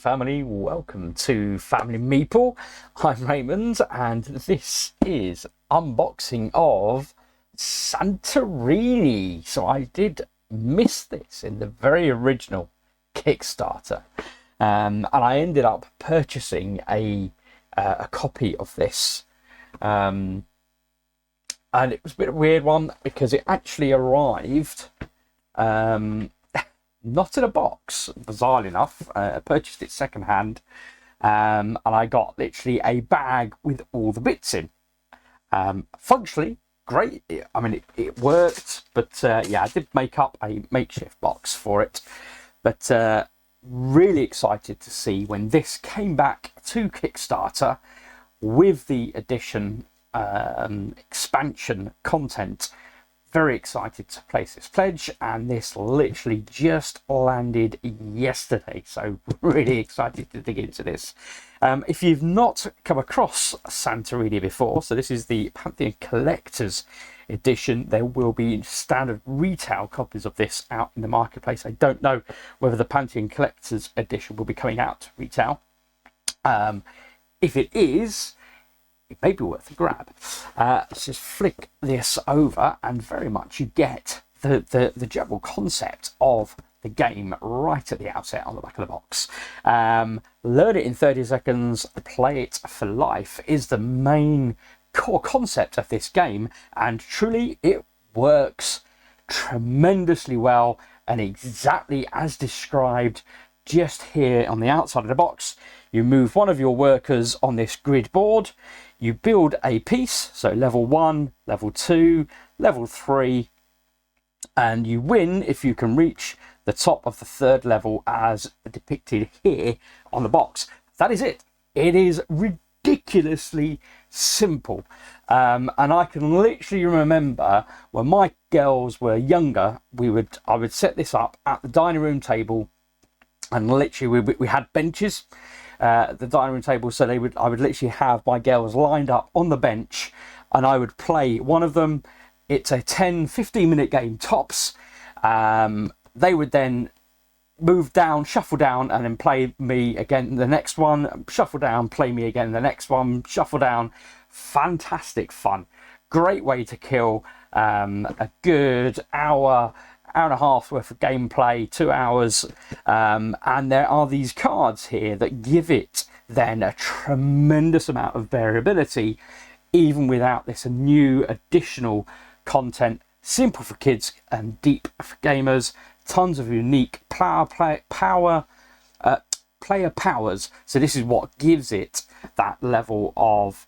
family, welcome to Family Meeple. I'm Raymond and this is unboxing of Santorini. So I did miss this in the very original Kickstarter, and I ended up purchasing a copy of this, and it was a bit of a weird one because it actually arrived not in a box, bizarrely enough. I purchased it secondhand, and I got literally a bag with all the bits in. Functionally great. I mean, it worked, but yeah, I did make up a makeshift box for it. But really excited to see when this came back to Kickstarter with the edition expansion content. Very excited to place this pledge, and this literally just landed yesterday, so really excited to dig into this. If you've not come across Santorini before, so this is the Pantheon Collector's Edition. There will be standard retail copies of this out in the marketplace. I don't know whether the Pantheon Collector's Edition will be coming out to retail. If it is, it may be worth a grab. Let's just flick this over, and very much you get the general concept of the game right at the outset on the back of the box. Learn it in 30 seconds, play it for life is the main core concept of this game, and truly it works tremendously well and exactly as described just here on the outside of the box. You move one of your workers on this grid board, you build a piece, so level 1, level 2, level 3, and you win if you can reach the top of the 3rd level as depicted here on the box. That is it. It is ridiculously simple, and I can literally remember when my girls were younger, I would set this up at the dining room table, and literally we had benches at the dining room table, so I would literally have my girls lined up on the bench, and I would play one of them. It's a 10-15 minute game tops. They would then move down, shuffle down, and then play me again the next one, shuffle down, play me again the next one, shuffle down. Fantastic fun. Great way to kill a good hour and a half worth of gameplay, 2 hours, and there are these cards here that give it then a tremendous amount of variability even without this new additional content. Simple for kids and deep for gamers. Tons of unique player powers, so this is what gives it that level of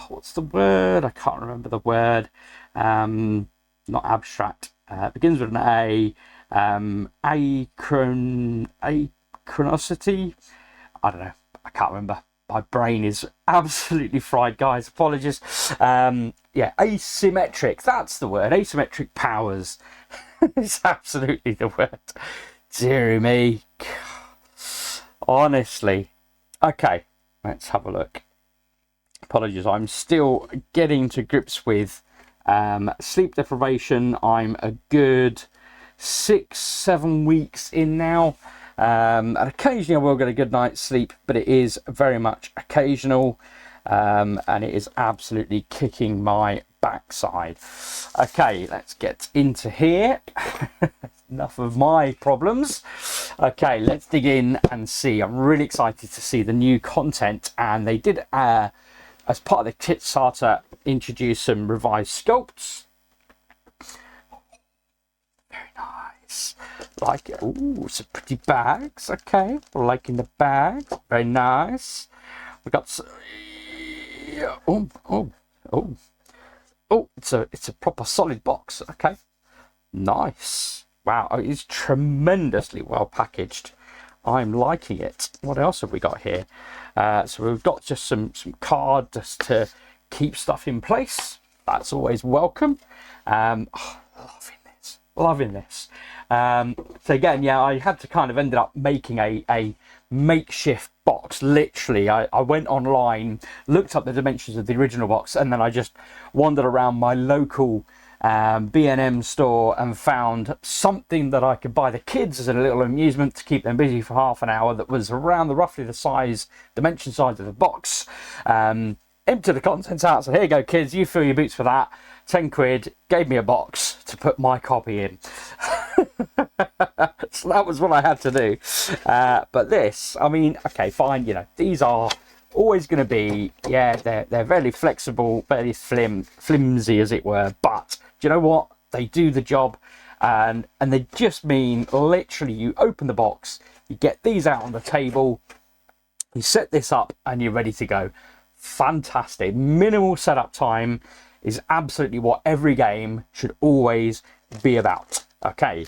what's the word, I can't remember the word, not abstract, begins with an A, achronicity, I don't know, I can't remember. My brain is absolutely fried, guys, apologies. Yeah, asymmetric, that's the word. Asymmetric powers is absolutely the word. Dear me, honestly. Okay, let's have a look. Apologies, I'm still getting to grips with sleep deprivation. I'm a good 6-7 weeks in now, and occasionally I will get a good night's sleep, but it is very much occasional, and it is absolutely kicking my backside. Okay, let's get into here. Enough of my problems. Okay, let's dig in and see. I'm really excited to see the new content, and they did as part of the Kickstarter introduce some revised sculpts. Very nice. Like it. Ooh, some pretty bags. Okay, liking the bag. Very nice. We got some, it's a proper solid box. Okay, nice. Wow, it's tremendously well packaged. I'm liking it. What else have we got here? So we've got just some cards to keep stuff in place. That's always welcome. Loving this. So again, yeah, I had to kind of ended up making a makeshift box. Literally, I went online, looked up the dimensions of the original box, and then I just wandered around my local B&M store and found something that I could buy the kids as a little amusement to keep them busy for half an hour that was around roughly the dimension size of the box. Emptied the contents out, so here you go kids, you fill your boots for that. 10 quid, gave me a box to put my copy in. So that was what I had to do. But this, I mean, okay, fine, you know, these are always going to be, yeah, they're very flexible, very flimsy as it were, but do you know what? They do the job, and they just mean literally you open the box, you get these out on the table, you set this up, and you're ready to go. Fantastic. Minimal setup time is absolutely what every game should always be about. Okay,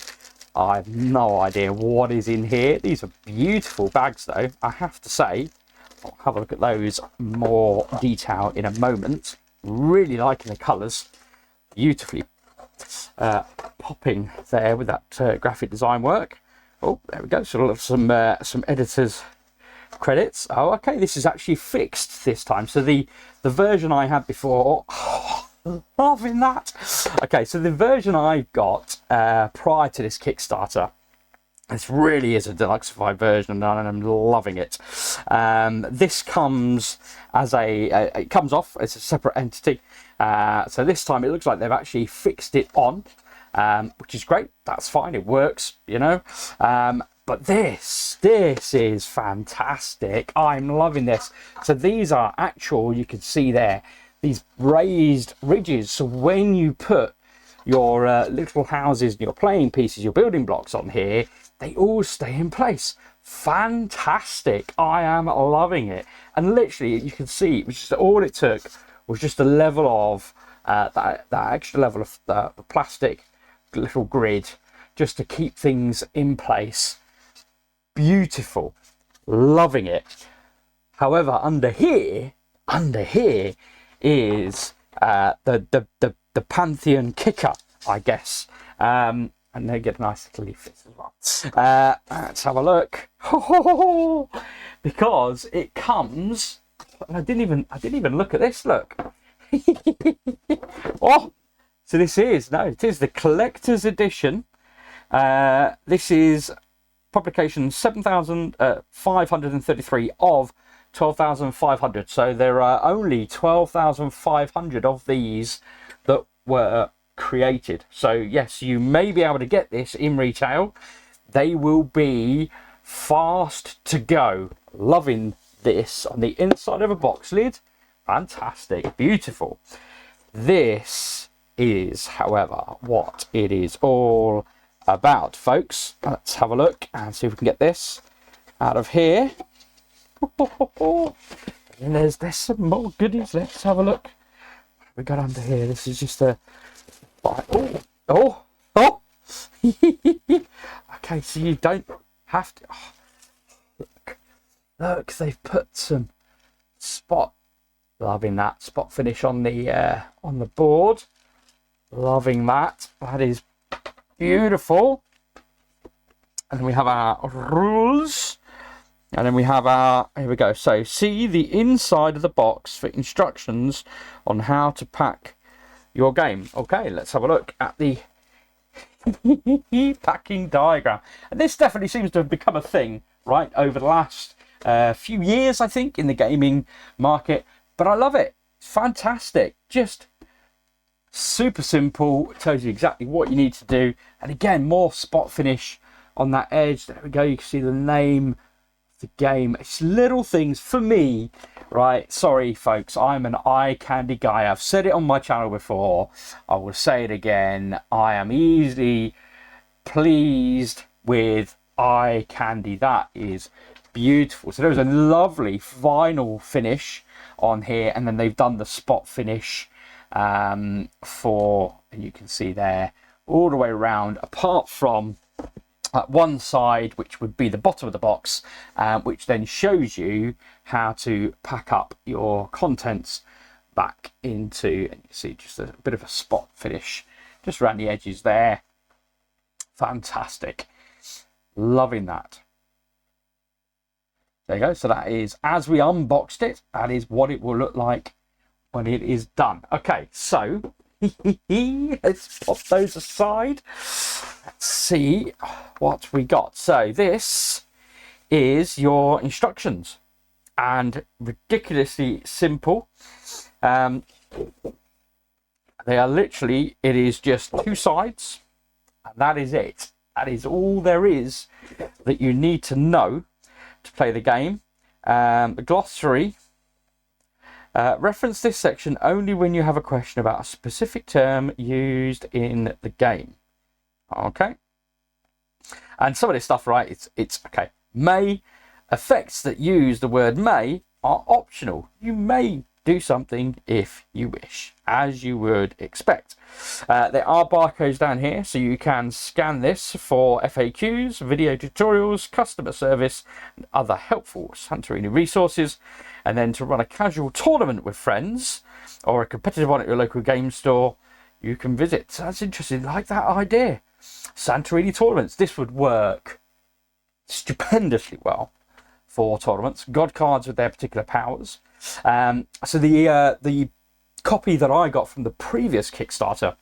I have no idea what is in here. These are beautiful bags though, I have to say. I'll have a look at those more detail in a moment. Really liking the colours. Beautifully popping there with that graphic design work. Oh, there we go. So some editors credits. Oh, okay, this is actually fixed this time. So the version I had before, loving that. Okay, so the version I got prior to this Kickstarter, this really is a deluxeified version, and I'm loving it. This comes as it comes off as a separate entity. So this time it looks like they've actually fixed it on, which is great. That's fine. It works, you know. But this is fantastic. I'm loving this. So these are actual, you can see there, these raised ridges. So when you put your little houses, your playing pieces, your building blocks on here, they all stay in place. Fantastic. I am loving it. And literally you can see, which is all it took was just a level of that extra level of the plastic little grid just to keep things in place. Beautiful. Loving it. However, under here is the Pantheon kicker, I guess. And they get a nice little leaflet as well. Let's have a look. Because it comes, I didn't even look at this. Look. Oh, so it is the collector's edition. This is publication 7,533 of 12,500. So there are only 12,500 of these that were created. So yes, you may be able to get this in retail. They will be fast to go. Loving this on the inside of a box lid. Fantastic, beautiful. This is, however, what it is all about, folks. Let's have a look and see if we can get this out of here. And there's some more goodies. Let's have a look. We got under here. This is just a oh. Okay, so you don't have to. Oh, look, they've put some spot. Loving that spot finish on the board. Loving that. That is beautiful. And then we have our rules. And then we have our, here we go. So see the inside of the box for instructions on how to pack your game. Okay, let's have a look at the packing diagram. And this definitely seems to have become a thing, right, over the last few years, I think, in the gaming market. But I love it. It's fantastic. Just super simple. It tells you exactly what you need to do. And again, more spot finish on that edge. There we go. You can see the name of the game. It's little things for me, right? Sorry, folks. I'm an eye candy guy. I've said it on my channel before. I will say it again. I am easily pleased with eye candy. That is beautiful. So there's a lovely vinyl finish on here, and then they've done the spot finish for, and you can see there all the way around, apart from one side, which would be the bottom of the box, which then shows you how to pack up your contents back into, and you see just a bit of a spot finish just around the edges there. Fantastic. Loving that. There you go. So that is, as we unboxed it, that is what it will look like when it is done. Okay, so Let's pop those aside. Let's see what we got. So this is your instructions, and ridiculously simple. They are literally, it is just 2 sides, and that is it. That is all there is that you need to know to play the game. The glossary. Reference this section only when you have a question about a specific term used in the game. Okay. And some of this stuff, right, it's okay. May. Effects that use the word may are optional. You may do something if you wish, as you would expect. There are barcodes down here, so you can scan this for FAQs, video tutorials, customer service, and other helpful Santorini resources. And then to run a casual tournament with friends, or a competitive one at your local game store, you can visit. That's interesting, like that idea. Santorini tournaments, this would work stupendously well for tournaments. God cards with their particular powers. So the copy that I got from the previous Kickstarter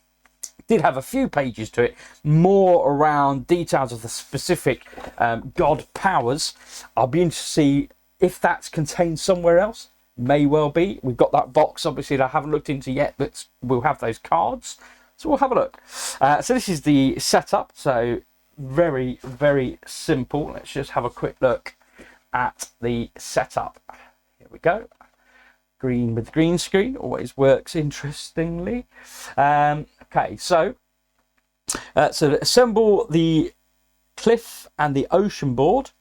did have a few pages to it, more around details of the specific god powers. I'll be interested to see if that's contained somewhere else. May well be. We've got that box, obviously, that I haven't looked into yet, but we'll have those cards. So we'll have a look. So this is the setup. So very, very simple. Let's just have a quick look at the setup. Here we go. Green with green screen always works interestingly. Okay, so to assemble the cliff and the ocean board.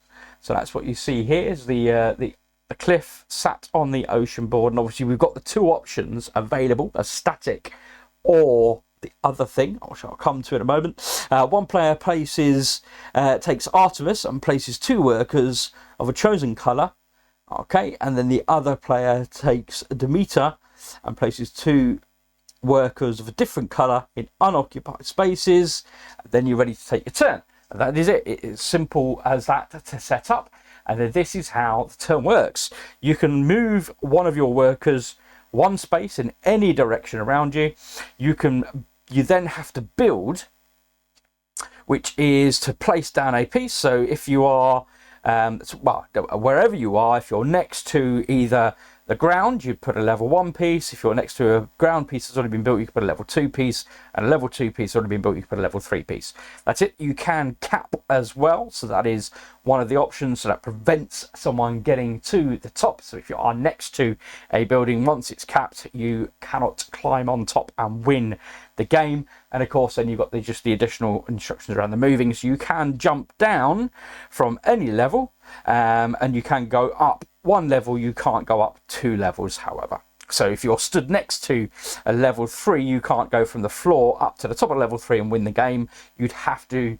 So that's what you see here is the cliff sat on the ocean board, and obviously we've got the 2 options available: a static or the other thing, which I'll come to in a moment. One player takes Artemis and places 2 workers of a chosen colour. Okay, and then the other player takes Demeter and places 2 workers of a different colour in unoccupied spaces. Then you're ready to take your turn. And that is it. It's simple as that to set up. And then this is how the turn works. You can move one of your workers 1 space in any direction around you. You then have to build, which is to place down a piece. So if you are wherever you are, if you're next to either the ground, you'd put a level 1 piece. If you're next to a ground piece that's already been built, you can put a level 2 piece, and a level 2 piece already been built, you can put a level 3 piece. That's it. You can cap as well, so that is one of the options, so that prevents someone getting to the top. So if you are next to a building, once it's capped, you cannot climb on top and win the game. And of course then you've got just the additional instructions around the moving, so you can jump down from any level, and you can go up 1 level. You can't go up 2 levels, however. So if you're stood next to a level 3, you can't go from the floor up to the top of level 3 and win the game. You'd have to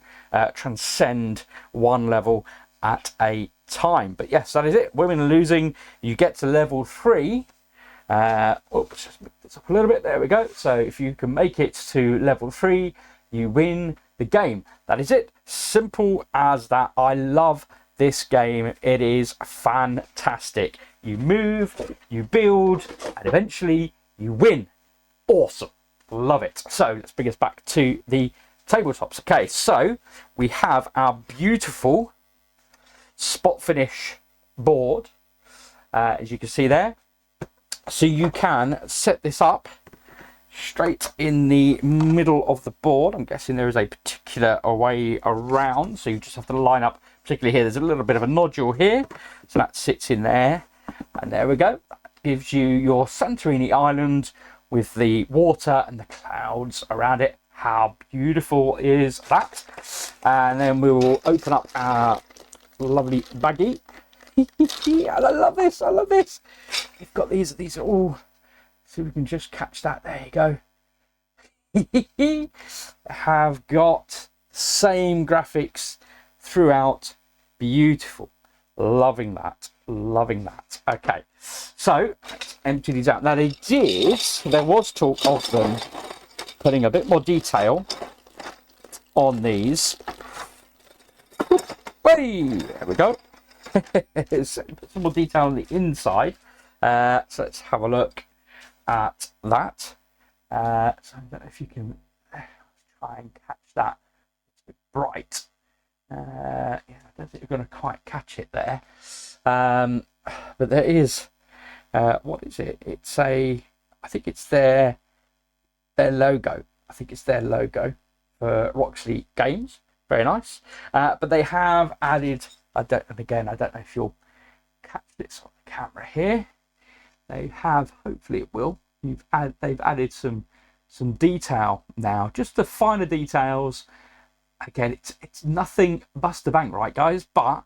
transcend 1 level at a time. But yes, that is it. Winning and losing. You get to level 3. Oops, just move this up a little bit. There we go. So if you can make it to level 3, you win the game. That is it. Simple as that. I love this game. It is fantastic. You move, you build, and eventually you win. Awesome. Love it. So let's bring us back to the tabletops. Okay, so we have our beautiful spot finish board, as you can see there. So you can set this up straight in the middle of the board. I'm guessing there is a particular way around, so you just have to line up. Particularly here, there's a little bit of a nodule here, so that sits in there, and there we go. That gives you your Santorini island with the water and the clouds around it. How beautiful is that? And then we will open up our lovely baggie. I love this. I love this. We've got these are all. See if we can just catch that. There you go. Have got same graphics throughout. Beautiful. Loving that. Loving that. Okay, so let's empty these out. Now there was talk of them putting a bit more detail on these. Hey, there we go. Put some more detail on the inside. So let's have a look at that. So I don't know if you can try and catch that. It's a bit bright. Yeah, I don't think you're going to quite catch it there. But there is, what is it? It's I think it's their logo. I think it's their logo for Roxley Games. Very nice. But they have added, I don't know if you'll catch this on the camera here. They have, hopefully it will. They've added some detail now, just the finer details. Again, it's nothing bust the bank, right, guys? But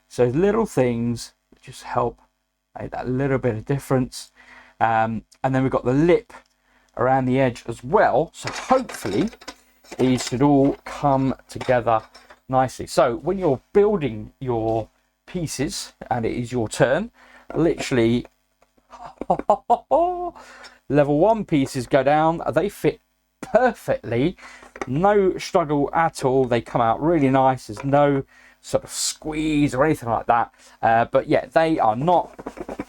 so little things that just help make that little bit of difference. And then we've got the lip around the edge as well. So hopefully these should all come together nicely. So when you're building your pieces and it is your turn, literally level 1 pieces go down. They fit perfectly, no struggle at all. They come out really nice. There's no sort of squeeze or anything like that. But yeah, they are not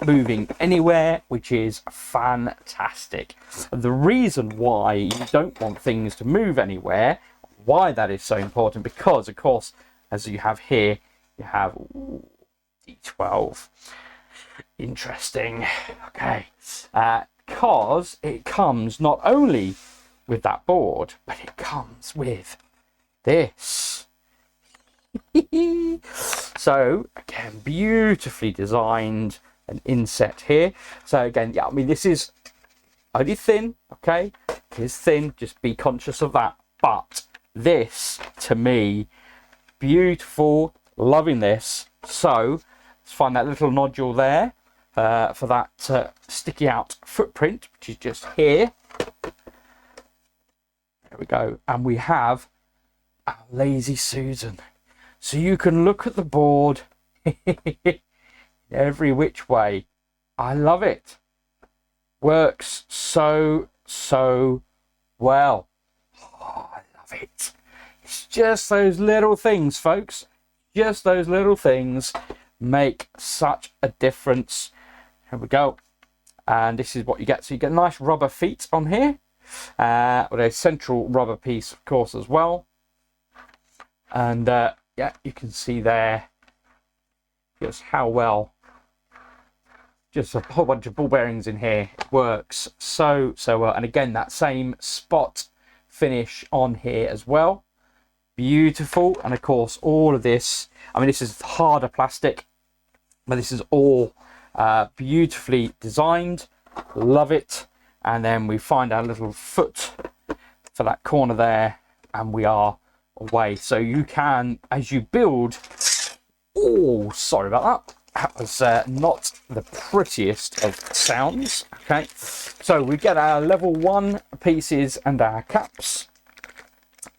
moving anywhere, which is fantastic. The reason why you don't want things to move anywhere, why that is so important, because of course, as you have here, you have D12. Interesting. Okay. Because it comes not only with that board, but it comes with this. So again, beautifully designed and inset here. So again, yeah, I mean, this is only thin, okay? It is thin, just be conscious of that. But this, to me, beautiful, loving this. So let's find that little nodule there for that sticky out footprint, which is just here. There we go. And we have our Lazy Susan. So you can look at the board every which way. I love it. Works so well. Oh, I love it. It's just those little things, folks. Just those little things make such a difference. Here we go. And this is what you get. So you get nice rubber feet on here. With a central rubber piece, of course, as well. And yeah, you can see there just how well, just a whole bunch of ball bearings in here. It works so well. And again, that same spot finish on here as well. Beautiful. And of course, all of this, I mean, this is harder plastic, but this is all beautifully designed. Love it. And then we find our little foot for that corner there, and we are away. So you can, as you build, oh, sorry about that. That was not the prettiest of sounds. Okay, so we get our level 1 pieces and our caps.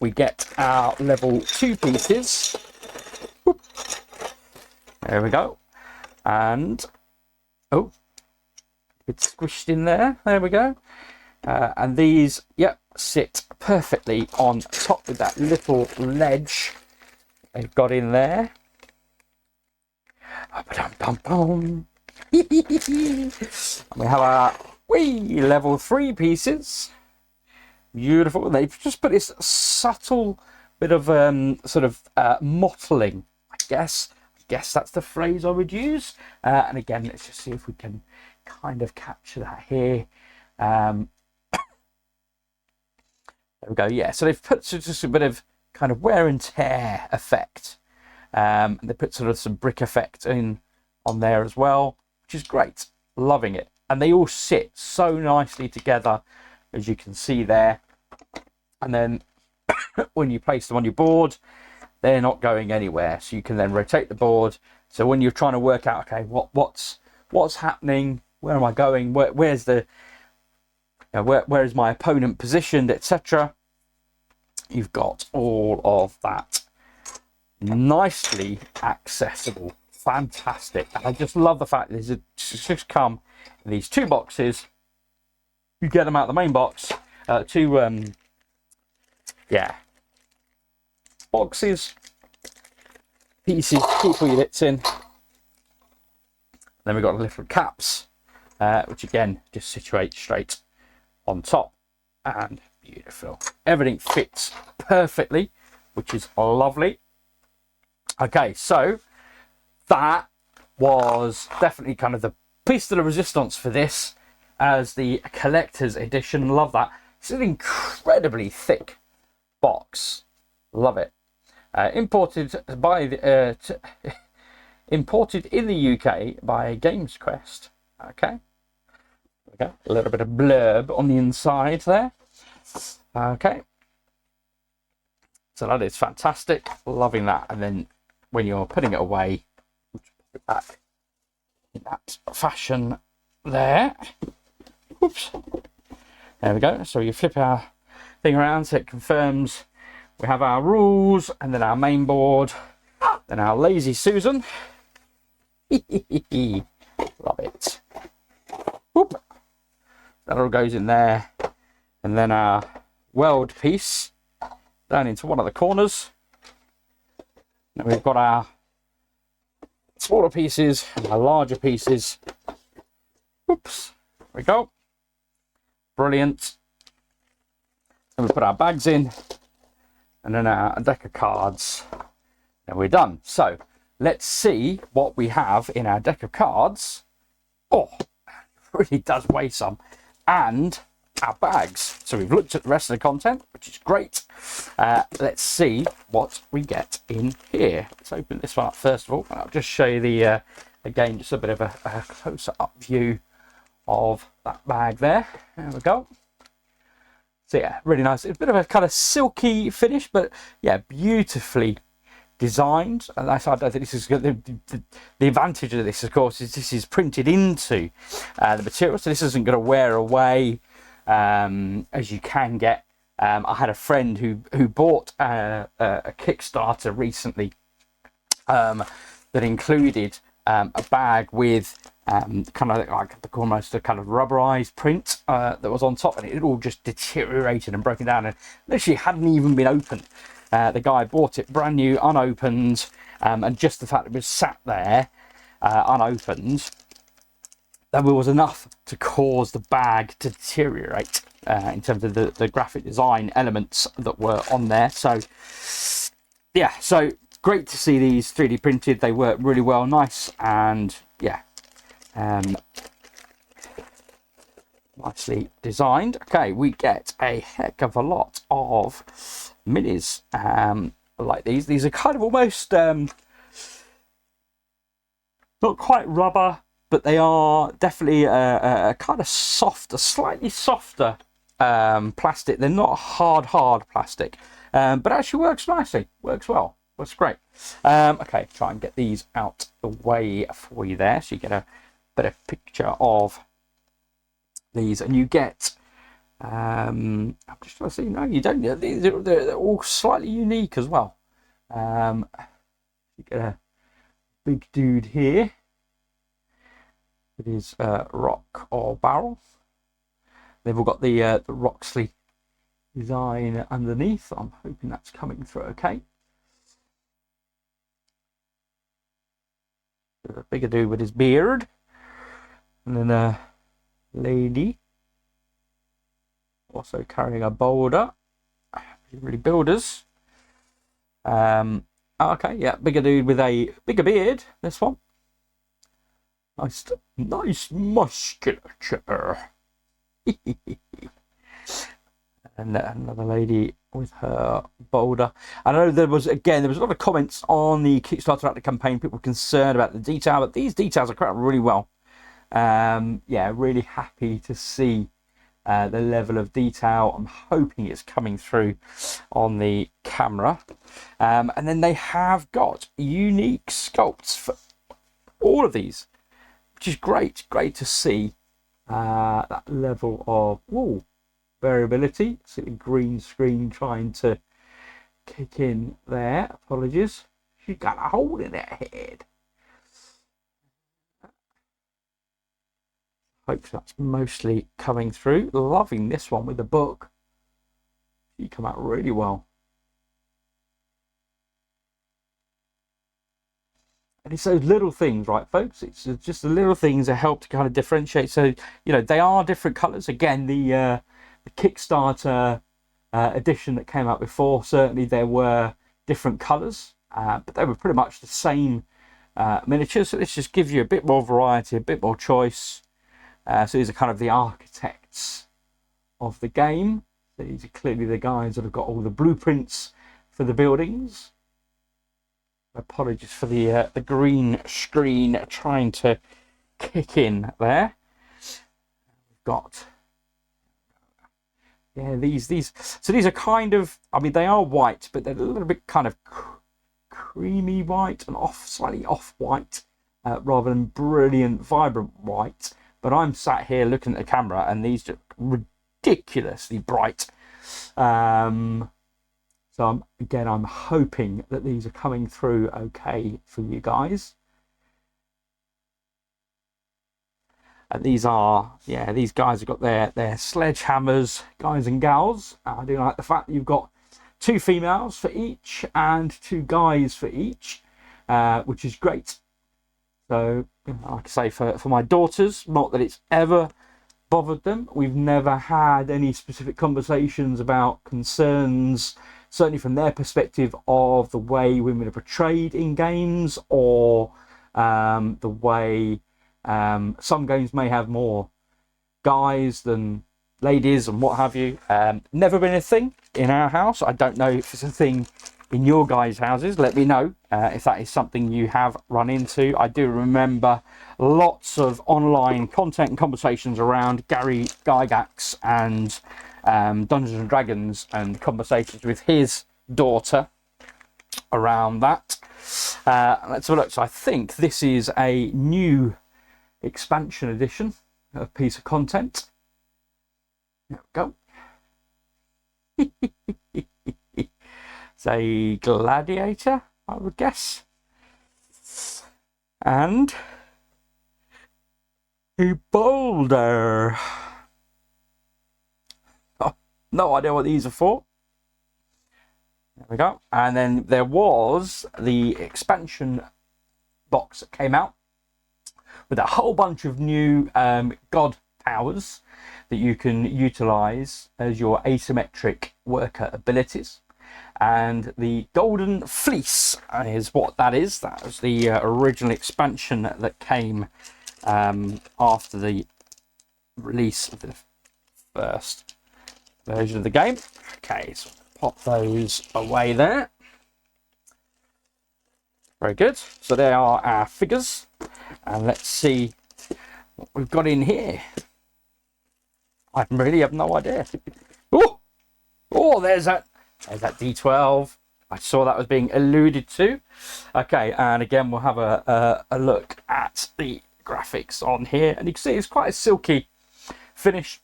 We get our level 2 pieces. Whoop. There we go. And oh, it's squished in there. There we go. And these, yep, sit perfectly on top with that little ledge they've got in there. And we have our level 3 pieces. Beautiful. They've just put this subtle bit of sort of mottling, I guess. That's the phrase I would use. And again, let's just see if we can kind of capture that here. There we go. Yeah, so they've put just a bit of kind of wear and tear effect. And they put sort of some brick effect in on there as well, which is great. Loving it. And they all sit so nicely together, as you can see there. And then when you place them on your board, they're not going anywhere. So you can then rotate the board. So when you're trying to work out, okay, what's happening? Where am I going? Where's the where is my opponent positioned, etc. You've got all of that nicely accessible. Fantastic. And I just love the fact that these just come in these 2 boxes. You get them out of the main box. 2 yeah, boxes, pieces to keep all your bits in. Then we've got the little caps, which again just situate straight on top. and beautiful. Everything fits perfectly, which is lovely. Okay, so that was definitely kind of the piece de la resistance for this as the collector's edition. Love that. It's an incredibly thick box. Love it. Imported in the UK by Games Quest. Okay. A little bit of blurb on the inside there. Okay. So that is fantastic. Loving that. And then when you're putting it away, put it back in that fashion there. Oops. There we go. So you flip our thing around so it confirms we have our rules, and then our main board, then our Lazy Susan. Love it. Whoop. That all goes in there, and then our world piece down into one of the corners. Then we've got our smaller pieces and our larger pieces. Oops, there we go. Brilliant. And we put our bags in, and then our deck of cards, and we're done. So let's see what we have in our deck of cards. Oh, it really does weigh some. And our bags. So we've looked at the rest of the content, which is great. Let's see what we get in here. Let's open this one up first of all, and I'll just show you the again, just a bit of a closer up view of that bag there. There we go. So yeah, really nice. It's a bit of a kind of silky finish, but yeah, beautifully designed. And I don't think this is the advantage of this, of course, is this is printed into the material, so this isn't going to wear away as you can get. I had a friend who bought a Kickstarter recently that included a bag with kind of like almost a kind of rubberized print that was on top, and it all just deteriorated and broken down and literally hadn't even been opened. The guy bought it brand new, unopened, and just the fact it was sat there unopened, that was enough to cause the bag to deteriorate in terms of the graphic design elements that were on there. So yeah, so great to see these 3D printed. They work really well, nice, and yeah, nicely designed. Okay, we get a heck of a lot of minis like these. These are kind of almost not quite rubber, but they are definitely a kind of soft, a slightly softer plastic. They're not hard plastic, but actually works nicely, works well, works great. Okay, try and get these out the way for you there so you get a better picture of these, and you get I'm just trying to see, no you don't, they're all slightly unique as well. You get a big dude here. It is rock or barrel. They've all got the Roxley design underneath. I'm hoping that's coming through okay. There's a bigger dude with his beard, and then a lady also carrying a boulder. Really builders. Okay, yeah, bigger dude with a bigger beard. This one. Nice musculature. And another lady with her boulder. I know there was a lot of comments on the Kickstarter at the campaign. People were concerned about the detail, but these details are crafted really well. Yeah, really happy to see the level of detail. I'm hoping it's coming through on the camera. And then they have got unique sculpts for all of these, which is great to see that level of variability. See the green screen trying to kick in there. Apologies, she's got a hole in her head. Hope that's mostly coming through. Loving this one with the book. She come out really well. And it's those little things, right, folks? It's just the little things that help to kind of differentiate. So, you know, they are different colours. Again, the the Kickstarter edition that came out before, certainly there were different colours, but they were pretty much the same miniatures. So this just gives you a bit more variety, a bit more choice. So these are kind of the architects of the game. So these are clearly the guys that have got all the blueprints for the buildings. Apologies for the green screen trying to kick in there. We've got, yeah, these. So these are kind of, I mean, they are white, but they're a little bit kind of creamy white and slightly off white, rather than brilliant, vibrant white. But I'm sat here looking at the camera, and these are ridiculously bright. So I'm hoping that these are coming through okay for you guys. And these are, yeah, these guys have got their sledgehammers, guys and gals. I do like the fact that you've got 2 females for each and 2 guys for each, which is great. So, like I say, for my daughters, not that it's ever bothered them. We've never had any specific conversations about concerns, certainly from their perspective, of the way women are portrayed in games, or the way some games may have more guys than ladies and what have you. Never been a thing in our house. I don't know if it's a thing in your guys' houses. Let me know if that is something you have run into. I do remember lots of online content and conversations around Gary Gygax and Dungeons and Dragons, and conversations with his daughter around that. Let's have a look. So I think this is a new expansion edition of piece of content. There we go. It's a gladiator, I would guess, and a boulder. Oh, no idea what these are for. There we go. And then there was the expansion box that came out with a whole bunch of new god powers that you can utilize as your asymmetric worker abilities. And the Golden Fleece is what that is. That was the original expansion that came after the release of the first version of the game. Okay, so pop those away there. Very good. So there are our figures, and let's see what we've got in here. I really have no idea. Oh, there's that D12. I saw that was being alluded to. Okay, and again we'll have a look at the graphics on here, and you can see it's quite a silky finish,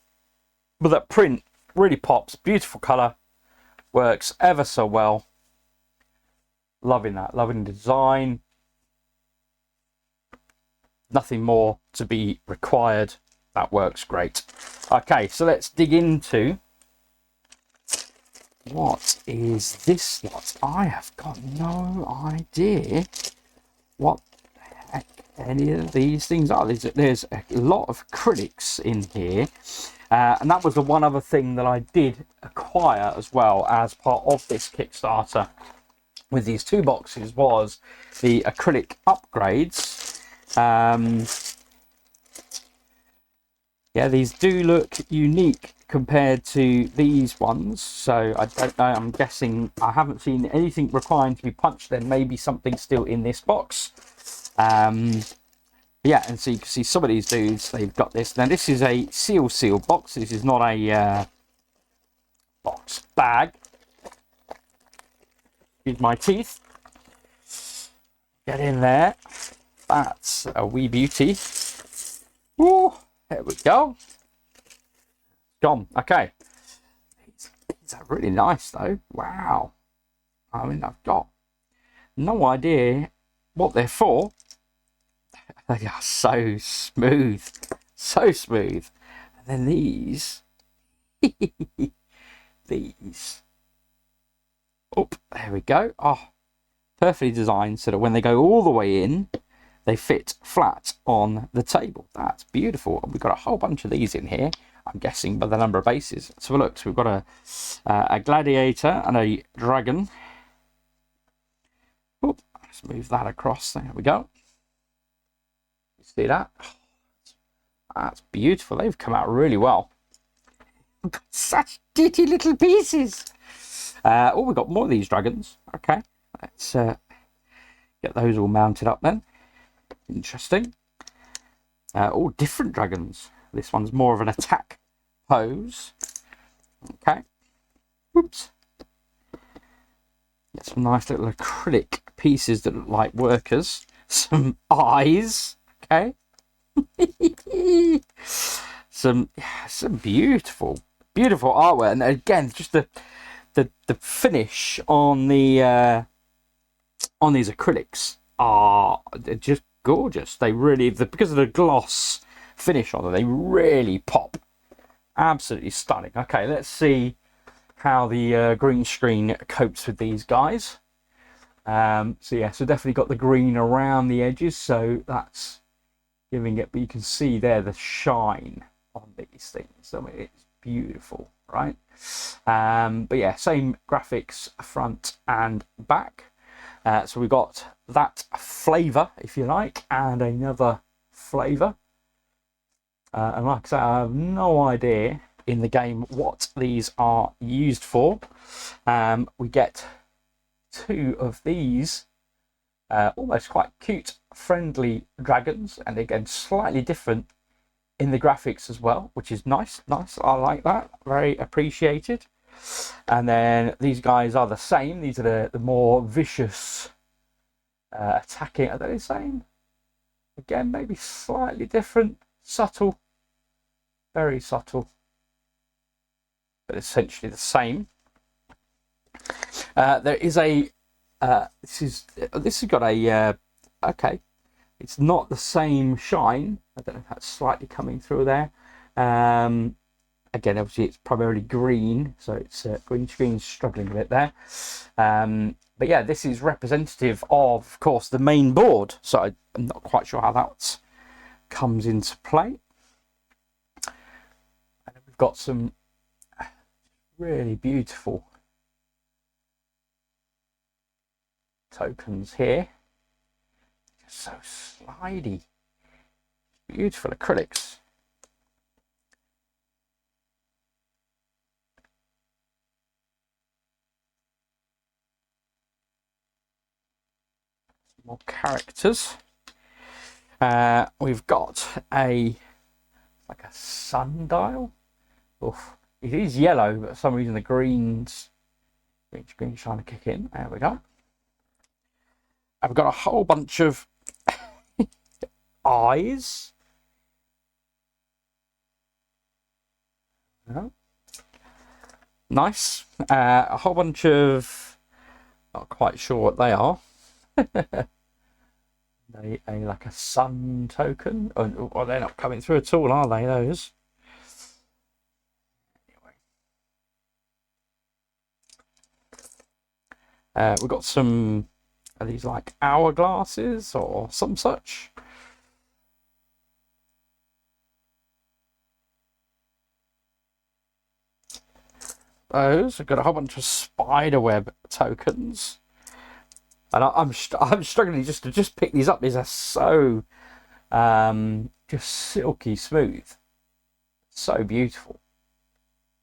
but that print really pops. Beautiful colour, works ever so well. Loving that, loving the design. Nothing more to be required. That works great. Okay, so let's dig into what is this lot. I have got no idea what the heck any of these things are. There's a lot of acrylics in here, and that was the one other thing that I did acquire as well as part of this Kickstarter with these 2 boxes, was the acrylic upgrades. Yeah, these do look unique compared to these ones, so I don't know. I'm guessing I haven't seen anything requiring to be punched. There may be something still in this box. Yeah, and so you can see some of these dudes, they've got this. Now this is a seal box. This is not a box bag. Use my teeth. Get in there. That's a wee beauty. Ooh, there we go. Gone. Okay. These are really nice though. Wow. I mean, I've got no idea what they're for. They are so smooth. So smooth. And then these. These. Oh, there we go. Oh, perfectly designed so that when they go all the way in, they fit flat on the table. That's beautiful. And we've got a whole bunch of these in here. I'm guessing by the number of bases. So look, so we've got a gladiator and a dragon. Oop, let's move that across. There we go. You see that? That's beautiful. They've come out really well. Such ditty little pieces. Oh, we've got more of these dragons. Okay, let's get those all mounted up then. Interesting. All different dragons. This one's more of an attack pose. Okay. Oops. Get some nice little acrylic pieces that look like workers. Some eyes. Okay. some beautiful artwork, and again, just the finish on the on these acrylics are just gorgeous. They really, because of the gloss finish on them, they really pop. Absolutely stunning. Okay, let's see how the green screen copes with these guys. So yeah, so definitely got the green around the edges, so that's giving it, but you can see there the shine on these things. I mean, it's beautiful, right? But yeah, same graphics front and back. So we've got that flavor, if you like, and another flavor. And like I say, I have no idea in the game what these are used for. We get two of these almost quite cute, friendly dragons, and again, slightly different in the graphics as well, which is nice. I like that, very appreciated. And then these guys are the same. These are the more vicious attacking. Are they the same? Again, maybe slightly different, subtle, very subtle, but essentially the same. There is a this has got a okay, it's not the same shine. I don't know if that's slightly coming through there. Again, obviously it's primarily green, so it's green screen's struggling a bit there. But yeah, this is representative of course, the main board. So I'm not quite sure how that comes into play. And we've got some really beautiful tokens here. Just so slidey. Beautiful acrylics. More characters. We've got like a sundial. Oof. It is yellow, but for some reason the green's trying to kick in. There we go. I've got a whole bunch of eyes. Nice. A whole bunch of, not quite sure what they are. Like a sun token. Or they're not coming through at all, are they, those? Anyway. We've got some, are these like hourglasses or some such? Those. I've got a whole bunch of spiderweb tokens. And I'm struggling just to pick these up. These are so just silky smooth, so beautiful,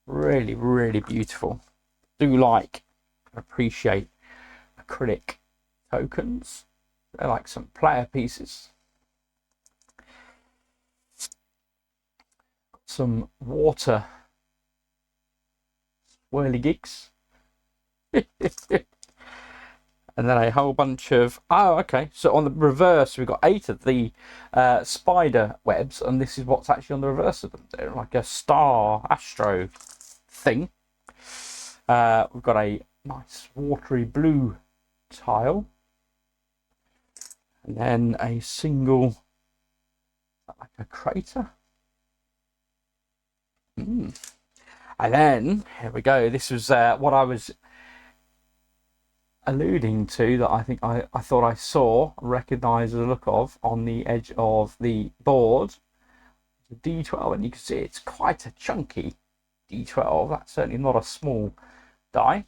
really, really beautiful. Do like and appreciate acrylic tokens. They're like some player pieces. Some water whirligigs. And then a whole bunch of, oh, okay. So on the reverse, we've got 8 of the spider webs, and this is what's actually on the reverse of them. They're like a star astro thing. We've got a nice watery blue tile, and then a single, like a crater. And then here we go. This was what I was alluding to, that I think I thought I saw, recognised the look of on the edge of the board. the D12, and you can see it's quite a chunky D12. That's certainly not a small die.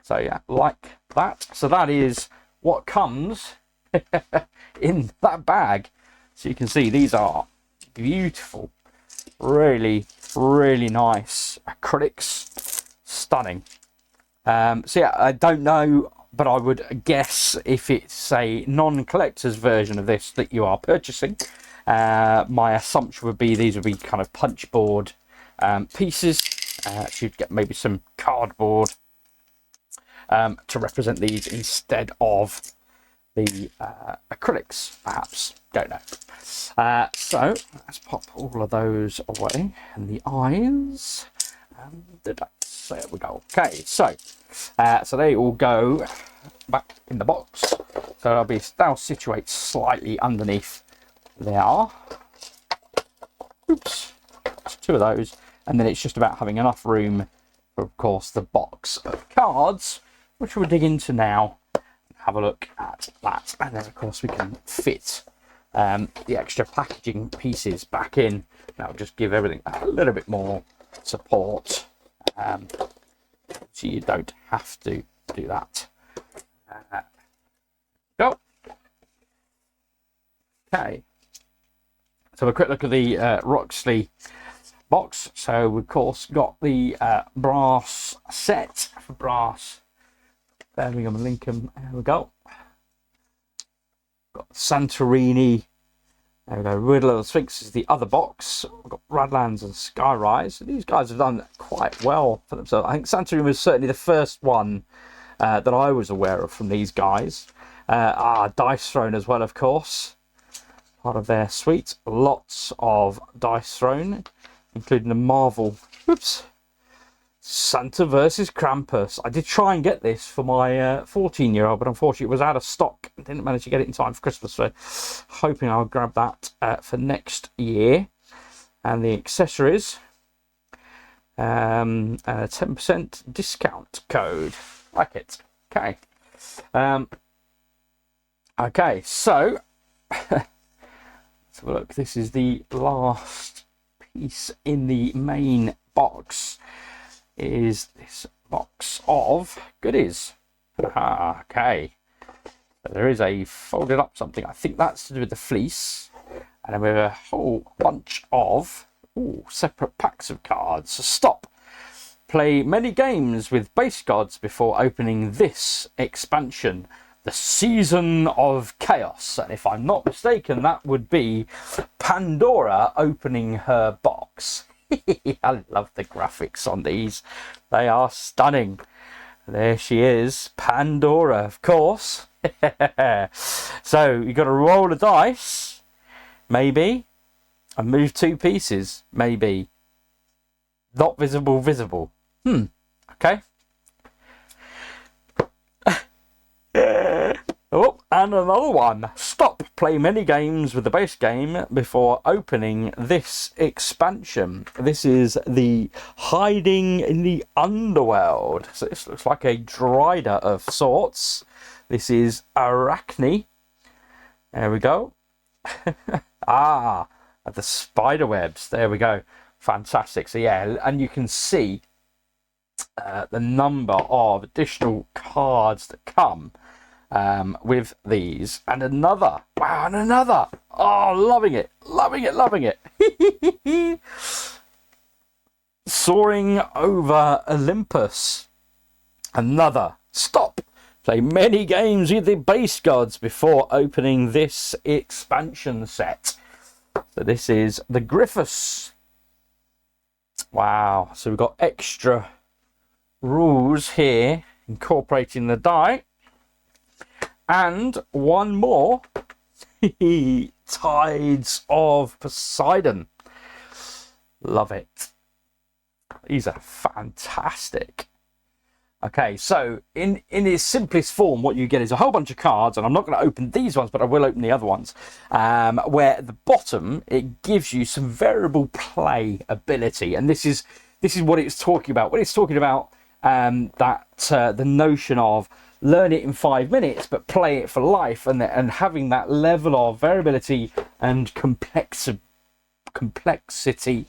So yeah, like that. So that is what comes in that bag. So you can see these are beautiful, really, really nice acrylics, stunning. So yeah, I don't know, but I would guess if it's a non-collector's version of this that you are purchasing, my assumption would be these would be kind of punchboard pieces. So you'd get maybe some cardboard to represent these instead of the acrylics, perhaps. Don't know. So let's pop all of those away, and the eyes and the dice. There we go. Okay, so they all go back in the box. So they'll situate slightly underneath there. Oops, that's two of those, and then it's just about having enough room for, of course, the box of cards, which we'll dig into now. Have a look at that, and then of course we can fit the extra packaging pieces back in. That'll just give everything a little bit more support, so you don't have to do that. Go. Okay, so a quick look at the Roxley box. So we of course got the brass set for brass Birmingham and Lincoln. There we go. Got Santorini. There we go. Riddle Sphinx is the other box. We've got Radlands and Skyrise. So these guys have done quite well for themselves. I think Santorini was certainly the first one that I was aware of from these guys. Dice Throne as well, of course. Part of their suite. Lots of Dice Throne, including the Marvel. Whoops. Santa versus Krampus. I did try and get this for my 14-year-old, but unfortunately it was out of stock. I didn't manage to get it in time for Christmas, so hoping I'll grab that for next year. And the accessories, a 10% discount code. Like it. Okay. Okay, so let's have a look. This is the last piece in the main box. Is this box of goodies. Okay, so there is a folded up something. I think that's to do with the fleece, and then we have a whole bunch of separate packs of cards. So stop, play many games with base gods before opening this expansion, the Season of Chaos. And if I'm not mistaken, that would be Pandora opening her box. I love the graphics on these. They are stunning. There she is, Pandora, of course. So you've got to roll a dice, maybe, and move two pieces, maybe. Not visible, visible. Okay. Oh, and another one. Stop, play many games with the base game before opening this expansion. This is the Hiding in the Underworld. So this looks like a Drider of sorts. This is Arachne. There we go. The spider webs. There we go. Fantastic. So yeah, and you can see the number of additional cards that come with these, and another. Wow, and another. Oh, loving it, loving it, loving it. Soaring over Olympus. Another. Stop, play many games with the base gods before opening this expansion set. So this is the Griffiths. Wow, so we've got extra rules here incorporating the die. And one more. Tides of Poseidon. Love it. These are fantastic. Okay, so in its simplest form, what you get is a whole bunch of cards, and I'm not going to open these ones, but I will open the other ones, where at the bottom it gives you some variable play ability, and this is what it's talking about. When it's talking about the notion of learn it in 5 minutes, but play it for life, and having that level of variability and complexity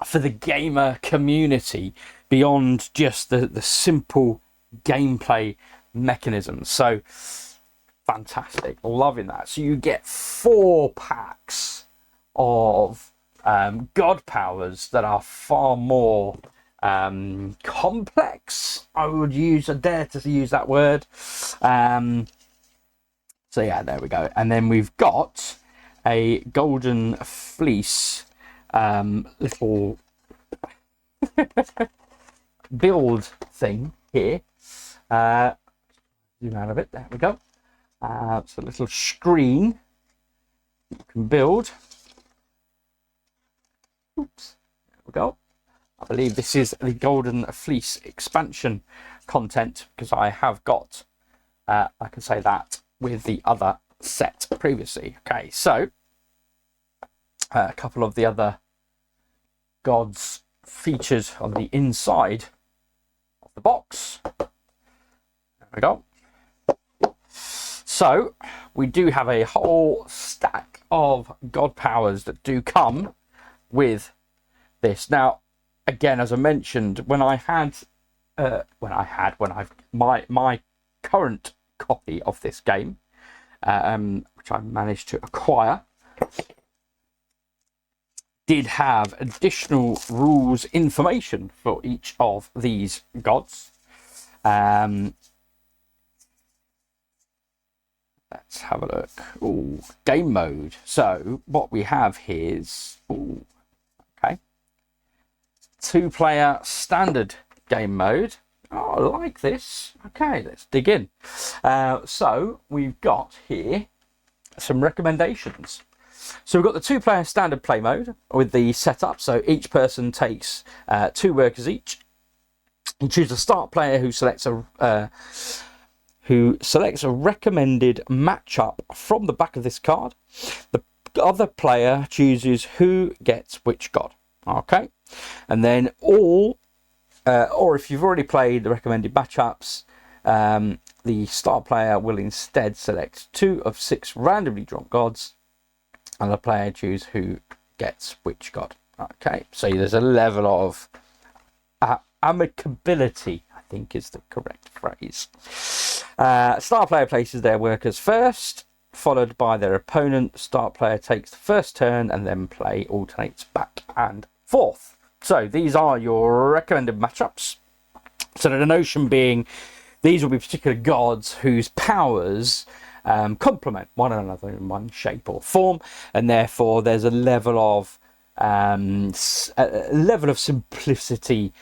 for the gamer community beyond just the simple gameplay mechanisms. So fantastic, loving that. So you get 4 packs of god powers that are far more complex. I dare to use that word. So yeah, there we go. And then we've got a golden fleece little build thing here. Zoom out of it. There we go. It's a little screen you can build. Oops. There we go. I believe this is the Golden Fleece expansion content, because I have got, I can say that, with the other set previously. Okay, so a couple of the other gods featured on the inside of the box. There we go. So we do have a whole stack of god powers that do come with this. Now, again, as I mentioned, when I've my current copy of this game, which I managed to acquire, did have additional rules information for each of these gods. Let's have a look. Ooh, game mode. So what we have here is, okay, 2-player standard game mode. Oh, I like this. Okay, let's dig in. So we've got here some recommendations. So we've got the 2-player standard play mode with the setup. So each person takes 2 workers each. You choose a start player who selects a recommended matchup from the back of this card. The other player chooses who gets which god. Okay, and then or if you've already played the recommended matchups, the start player will instead select 2 of 6 randomly drawn gods, and the player choose who gets which god. Okay, so there's a level of amicability, I think is the correct phrase. Start player places their workers first, followed by their opponent. Start player takes the first turn, and then play alternates back and forth. So these are your recommended matchups. So the notion being, these will be particular gods whose powers complement one another in one shape or form, and therefore there's a level of simplicity,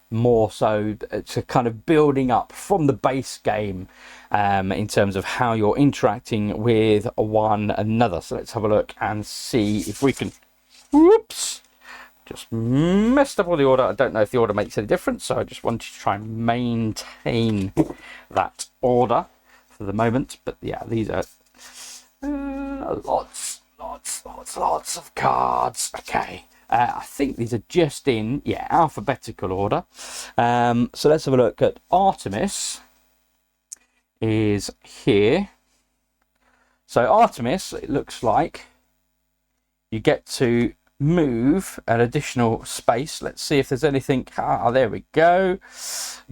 more so to kind of building up from the base game in terms of how you're interacting with one another. So let's have a look and see if we can, whoops, just messed up all the order. I don't know if the order makes any difference, so I just wanted to try and maintain that order for the moment. But yeah, these are lots of cards. Okay. I think these are just in, alphabetical order. So let's have a look at Artemis is here. So Artemis, it looks like you get to move an additional space. Let's see if there's anything. There we go.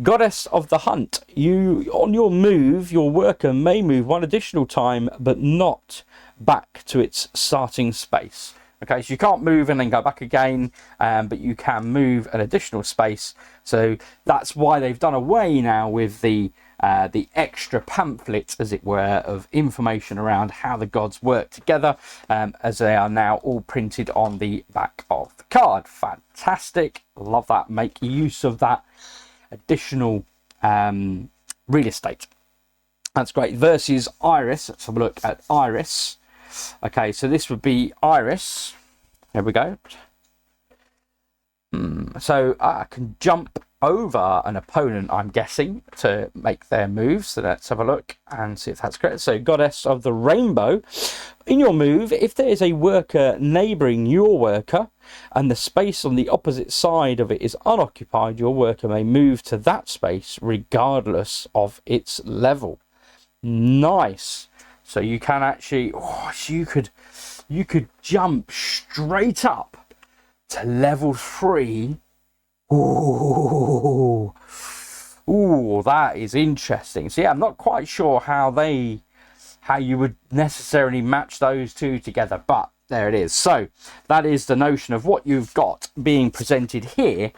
Goddess of the Hunt. On your move, your worker may move 1 additional time, but not back to its starting space. Okay, so you can't move and then go back again, but you can move an additional space. So that's why they've done away now with the extra pamphlet, as it were, of information around how the gods work together, as they are now all printed on the back of the card. Fantastic, love that. Make use of that additional real estate. That's great. Versus Iris. Let's have a look at Iris. Okay, so this would be Iris. There we go. So I can jump over an opponent, I'm guessing, to make their move. So let's have a look and see if that's correct. So Goddess of the Rainbow. In your move, if there is a worker neighbouring your worker and the space on the opposite side of it is unoccupied, your worker may move to that space regardless of its level. Nice. So you can actually, so you could you could jump straight up to level 3. Ooh, that is interesting. So yeah, I'm not quite sure how you would necessarily match those two together, but there it is. So that is the notion of what you've got being presented here,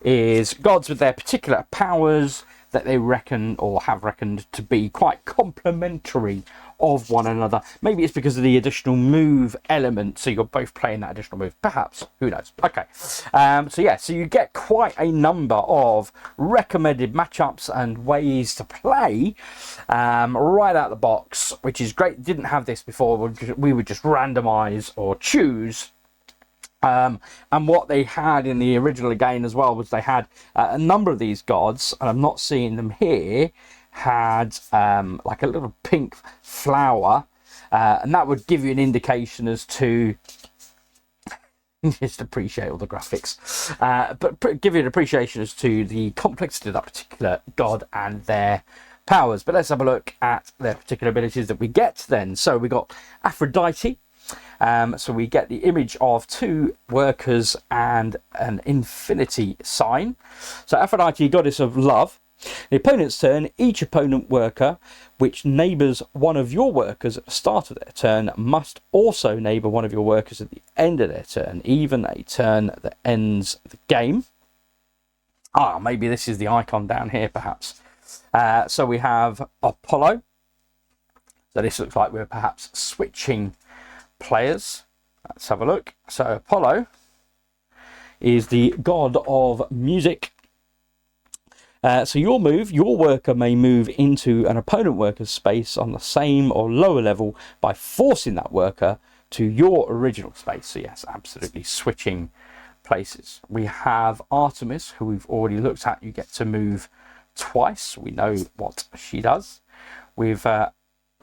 is gods with their particular powers that they reckon or have reckoned to be quite complementary of one another. Maybe it's because of the additional move element, so you're both playing that additional move, perhaps, who knows. Okay, so yeah, so you get quite a number of recommended matchups and ways to play right out the box, which is great. Didn't have this before. We would just randomize or choose. And what they had in the original game as well was they had a number of these gods, and I'm not seeing them here, had like a little pink flower, and that would give you an indication as to just appreciate all the graphics, but give you an appreciation as to the complexity of that particular god and their powers. But let's have a look at their particular abilities that we get then. So we got Aphrodite. So we get the image of 2 workers and an infinity sign. So Aphrodite, goddess of love. The opponent's turn, each opponent worker which neighbours one of your workers at the start of their turn must also neighbour one of your workers at the end of their turn, even a turn that ends the game. Maybe this is the icon down here, perhaps. So we have Apollo. So this looks like we're perhaps switching players. Let's have a look. So Apollo is the god of music. So your worker may move into an opponent worker's space on the same or lower level by forcing that worker to your original space. So yes, absolutely switching places. We have Artemis, who we've already looked at. You get to move twice. We know what she does. We've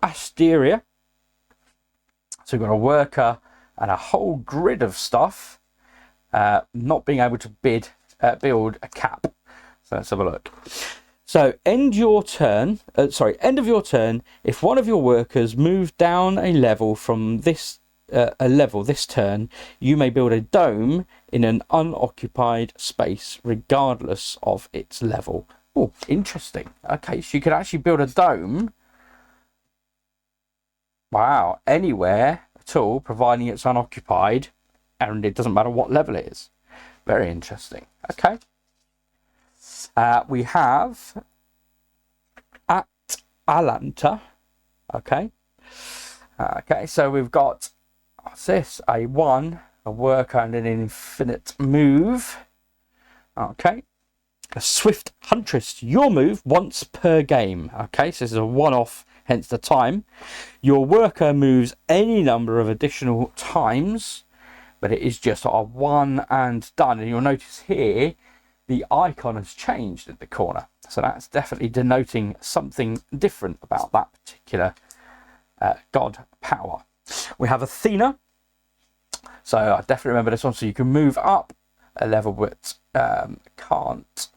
Asteria. So we've got a worker and a whole grid of stuff, not being able to build a cap. So let's have a look. So end of your turn, if one of your workers moves down a level from this turn, you may build a dome in an unoccupied space regardless of its level. Oh, interesting. Okay, so you could actually build a dome. Wow, anywhere at all, providing it's unoccupied, and it doesn't matter what level it is. Very interesting. Okay. We have Atalanta. Okay. Okay, so we've got, what's this? A 1, a worker, and an infinite move. Okay. A swift huntress. Your move once per game. Okay, so this is a one-off, hence the time. Your worker moves any number of additional times, but it is just a one and done. And you'll notice here the icon has changed at the corner, so that's definitely denoting something different about that particular god power. We have Athena. So I definitely remember this one. So you can move up a level, but can't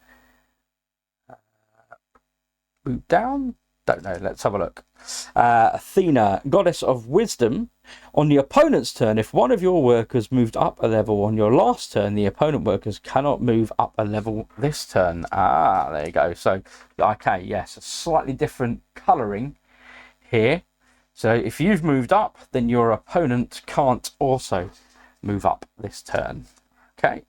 move down. Don't know. Let's have a look. Athena, goddess of wisdom. On the opponent's turn, if one of your workers moved up a level on your last turn, the opponent workers cannot move up a level this turn. There you go. So, okay, yes, a slightly different colouring here. So if you've moved up, then your opponent can't also move up this turn. Okay.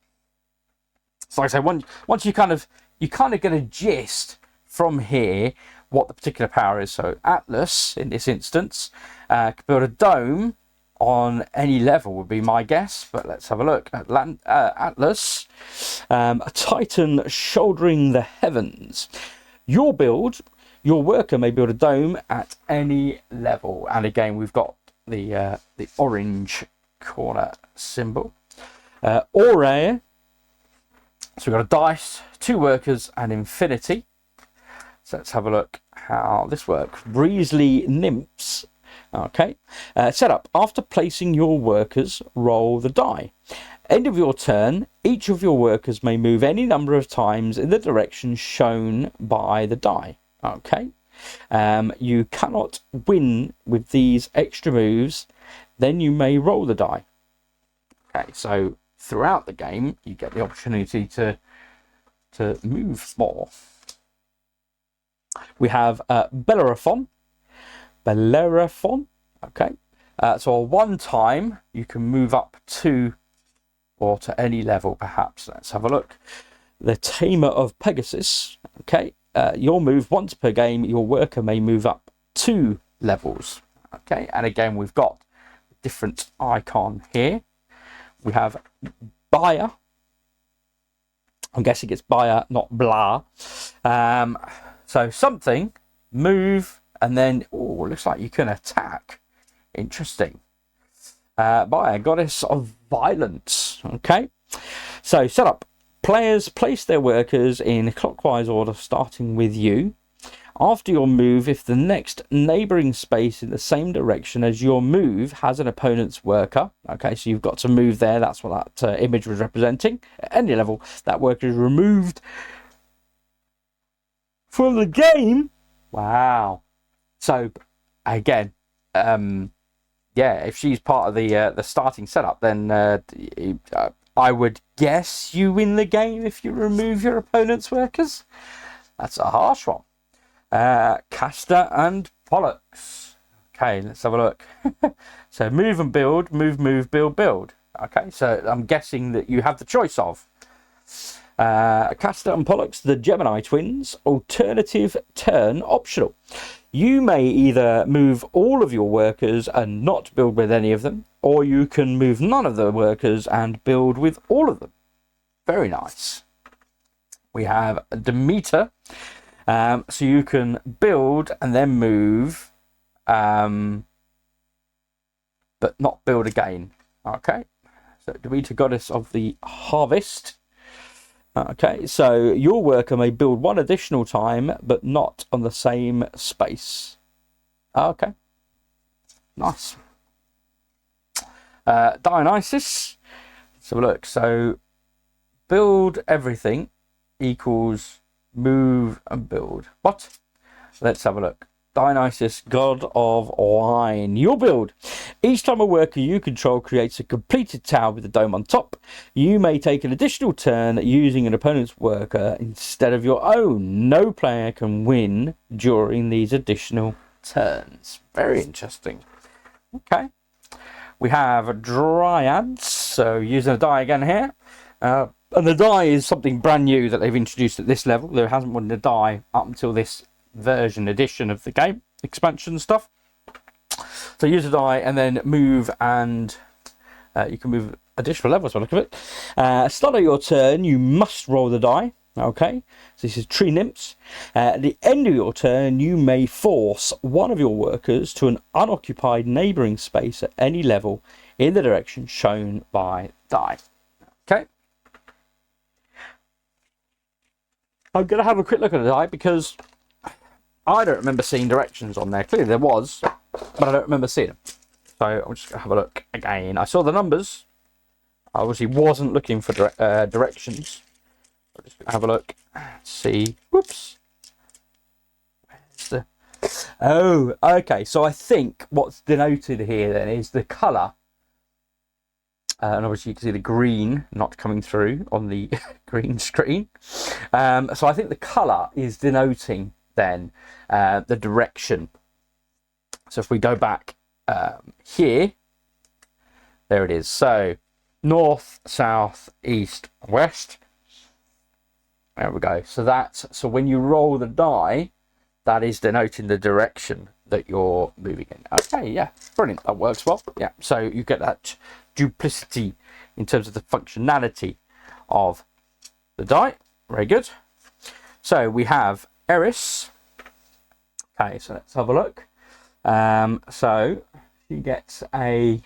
So like I say, once you kind of get a gist from here what the particular power is. So Atlas, in this instance, could build a dome on any level would be my guess, but let's have a look. Atlas, a titan shouldering the heavens. Your worker may build a dome at any level, and again we've got the orange corner symbol. Aurae, so we've got a dice, 2 workers, and infinity. So let's have a look how this works. Breezely nymphs. Okay. Setup. After placing your workers, roll the die. End of your turn, each of your workers may move any number of times in the direction shown by the die. Okay. You cannot win with these extra moves. then you may roll the die. Okay, so throughout the game, you get the opportunity to move more. We have Bellerophon. Okay. So one time you can move up to or to any level, perhaps. Let's have a look. The Tamer of Pegasus. Okay. You'll move once per game. Your worker may move up 2 levels. Okay. And again, we've got a different icon here. We have Buyer. I'm guessing it's Buyer, not blah. So something, move, and then, oh, looks like you can attack. Interesting. By a Goddess of Violence. Okay. So setup. Players place their workers in clockwise order, starting with you. After your move, if the next neighbouring space in the same direction as your move has an opponent's worker, okay, so you've got to move there. That's what that image was representing. At any level, that worker is removed from the game. Wow. So again, yeah, if she's part of the starting setup, then I would guess you win the game if you remove your opponent's workers. That's a harsh one. Castor and Pollux. Okay, let's have a look. So move and build, move, build, build. Okay, so I'm guessing that you have the choice of Castor and Pollux, the Gemini twins. Alternative turn optional. You may either move all of your workers and not build with any of them, or you can move none of the workers and build with all of them. Very nice. We have Demeter. So you can build and then move, but not build again. Okay. So Demeter, Goddess of the Harvest. Okay, so your worker may build one additional time, but not on the same space. Okay. Nice. Dionysus. Let's have a look. So build everything equals move and build. What? Let's have a look. Dionysus, god of wine. Your build. Each time a worker you control creates a completed tower with a dome on top, you may take an additional turn using an opponent's worker instead of your own. No player can win during these additional turns. Very interesting. Okay. We have Dryads. So using a die again here. And the die is something brand new that they've introduced at this level. There hasn't been a die up until this version edition of the game, expansion stuff. So use a die and then move, and you can move additional levels by the look of it. Start of your turn, you must roll the die. Okay, so this is Tree Nymphs. At the end of your turn, you may force one of your workers to an unoccupied neighbouring space at any level in the direction shown by die. Okay. I'm going to have a quick look at the die because I don't remember seeing directions on there. Clearly there was, but I don't remember seeing them. So I'm just going to have a look again. I saw the numbers. I obviously wasn't looking for directions. I'm just going to have a look. See. Whoops. Where's the... Oh, okay. So I think what's denoted here then is the colour. And obviously you can see the green not coming through on the green screen. So I think the colour is denoting then the direction. So if we go back here, there it is. So north, south, east, west. There we go. So when you roll the die, that is denoting the direction that you're moving in. Okay, yeah, brilliant. That works well. Yeah, so you get that duplicity in terms of the functionality of the die. Very good. So we have Eris. Okay, so let's have a look. So she gets a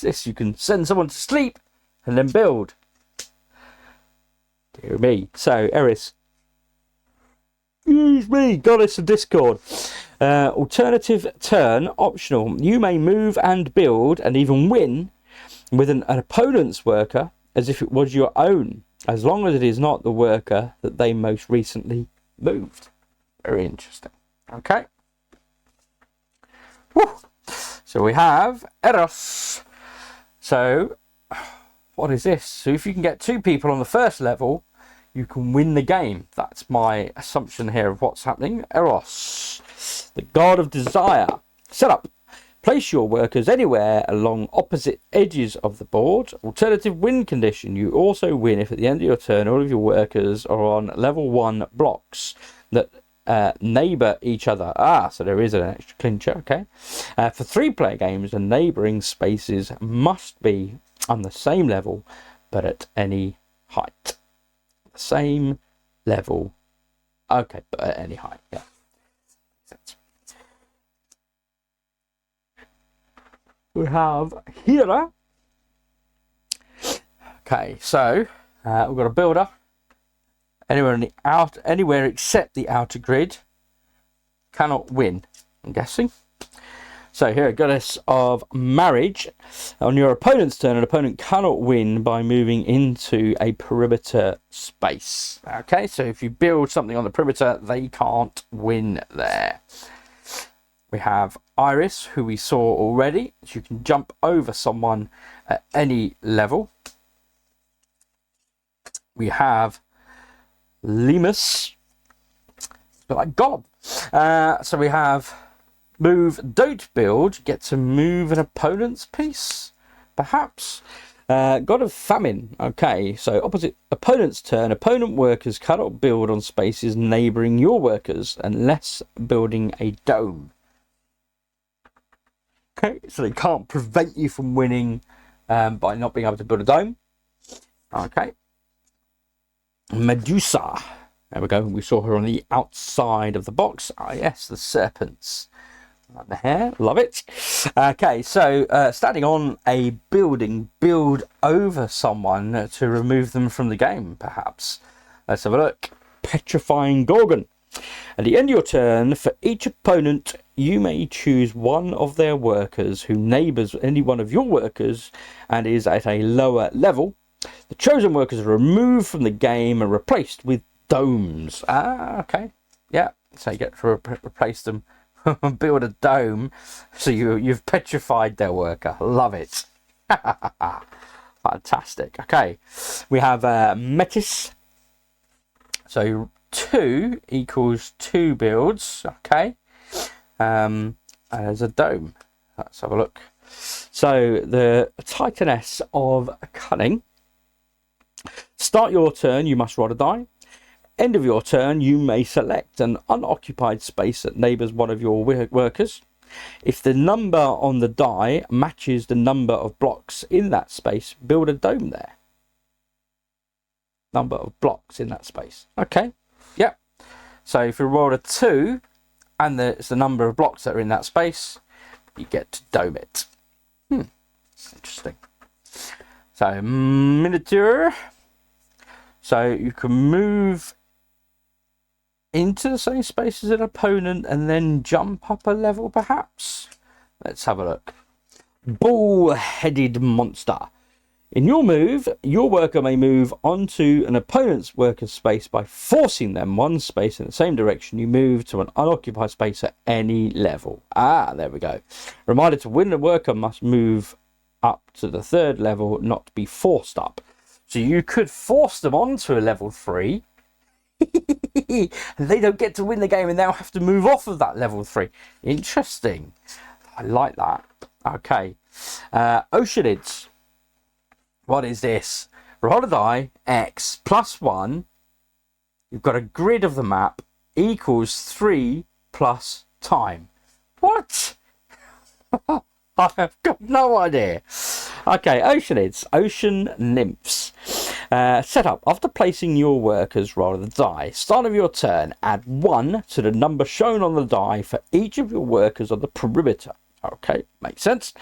this, you can send someone to sleep and then build. Dear me. So Eris, excuse me, Goddess of Discord. Alternative turn optional. You may move and build and even win with an opponent's worker as if it was your own, as long as it is not the worker that they most recently moved. Very interesting. Okay. Whew. So we have Eros. So what is this? So if you can get 2 people on the first level, you can win the game. That's my assumption here of what's happening. Eros, the god of desire. Setup. Place your workers anywhere along opposite edges of the board. Alternative win condition. You also win if at the end of your turn all of your workers are on level 1 blocks that neighbour each other. So there is an extra clincher. Okay. For 3-player games, the neighbouring spaces must be on the same level but at any height. Same level. Okay, but at any height. Yeah. We have Hira. Okay, so we've got a builder. Anywhere except the outer grid cannot win, I'm guessing. So here, goddess of marriage. On your opponent's turn, an opponent cannot win by moving into a perimeter space. Okay, so if you build something on the perimeter, they can't win there. We have Iris, who we saw already. So you can jump over someone at any level. We have Lemus, like God. So we have move, don't build, get to move an opponent's piece, perhaps. God of famine. Okay, so opposite opponent's turn, opponent workers cannot build on spaces neighbouring your workers unless building a dome. Okay, so they can't prevent you from winning by not being able to build a dome. Okay. Medusa. There we go. We saw her on the outside of the box. Yes, the serpents. Like the hair. Love it. Okay, so standing on a building, build over someone to remove them from the game, perhaps. Let's have a look. Petrifying Gorgon. At the end of your turn, for each opponent, you may choose one of their workers who neighbours any one of your workers and is at a lower level. The chosen workers are removed from the game and replaced with domes. Okay. Yeah, so you get to replace them. Build a dome. So you've petrified their worker. Love it. Fantastic. Okay. We have Metis. So 2 equals 2 builds. Okay. There's a dome. Let's have a look. So the Titaness of Cunning. Start your turn, you must roll a die. End of your turn, you may select an unoccupied space that neighbours one of your workers. If the number on the die matches the number of blocks in that space, build a dome there. Number of blocks in that space. Okay, yeah. So if you roll a 2 and it's the number of blocks that are in that space, you get to dome it. Interesting. So miniature. So you can move into the same space as an opponent and then jump up a level, perhaps. Let's have a look. Bull-headed monster. In your move, your worker may move onto an opponent's worker's space by forcing them one space in the same direction you move to an unoccupied space at any level. There we go. Reminder to win, the worker must move up to the 3rd level, not be forced up. So you could force them onto a level 3. They don't get to win the game and they'll have to move off of that level 3. Interesting. I like that. Okay. Oceanids. What is this? Roll a die, X plus 1. You've got a grid of the map equals 3 plus time. What? I have got no idea. Okay, Oceanids, ocean nymphs. Setup. After placing your workers, roll the die. Start of your turn, add 1 to the number shown on the die for each of your workers on the perimeter. Okay, makes sense.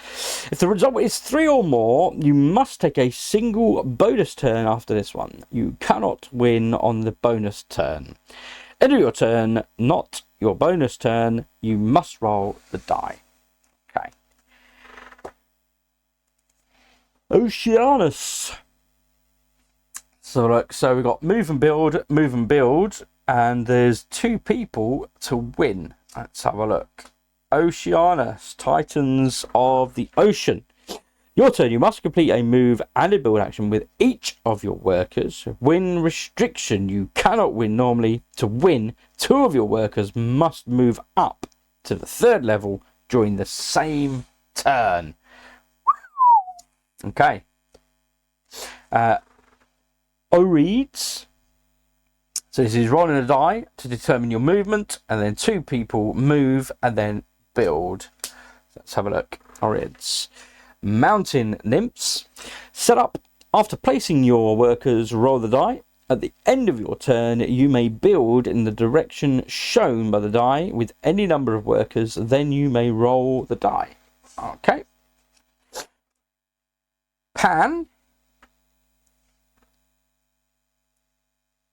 If the result is 3 or more, you must take a single bonus turn after this one. You cannot win on the bonus turn. End of your turn, not your bonus turn. You must roll the die. Okay. Oceanus. So look, so we've got move and build, and there's 2 people to win. Let's have a look. Oceanus, Titans of the Ocean. Your turn. You must complete a move and a build action with each of your workers. Win restriction. You cannot win normally. To win, 2 of your workers must move up to the 3rd level during the same turn. Okay. Oreads. So this is rolling a die to determine your movement, and then 2 people move and then build. Let's have a look. Oreads. Mountain nymphs. Set up. After placing your workers, roll the die. At the end of your turn, you may build in the direction shown by the die with any number of workers. Then you may roll the die. Okay. Pan.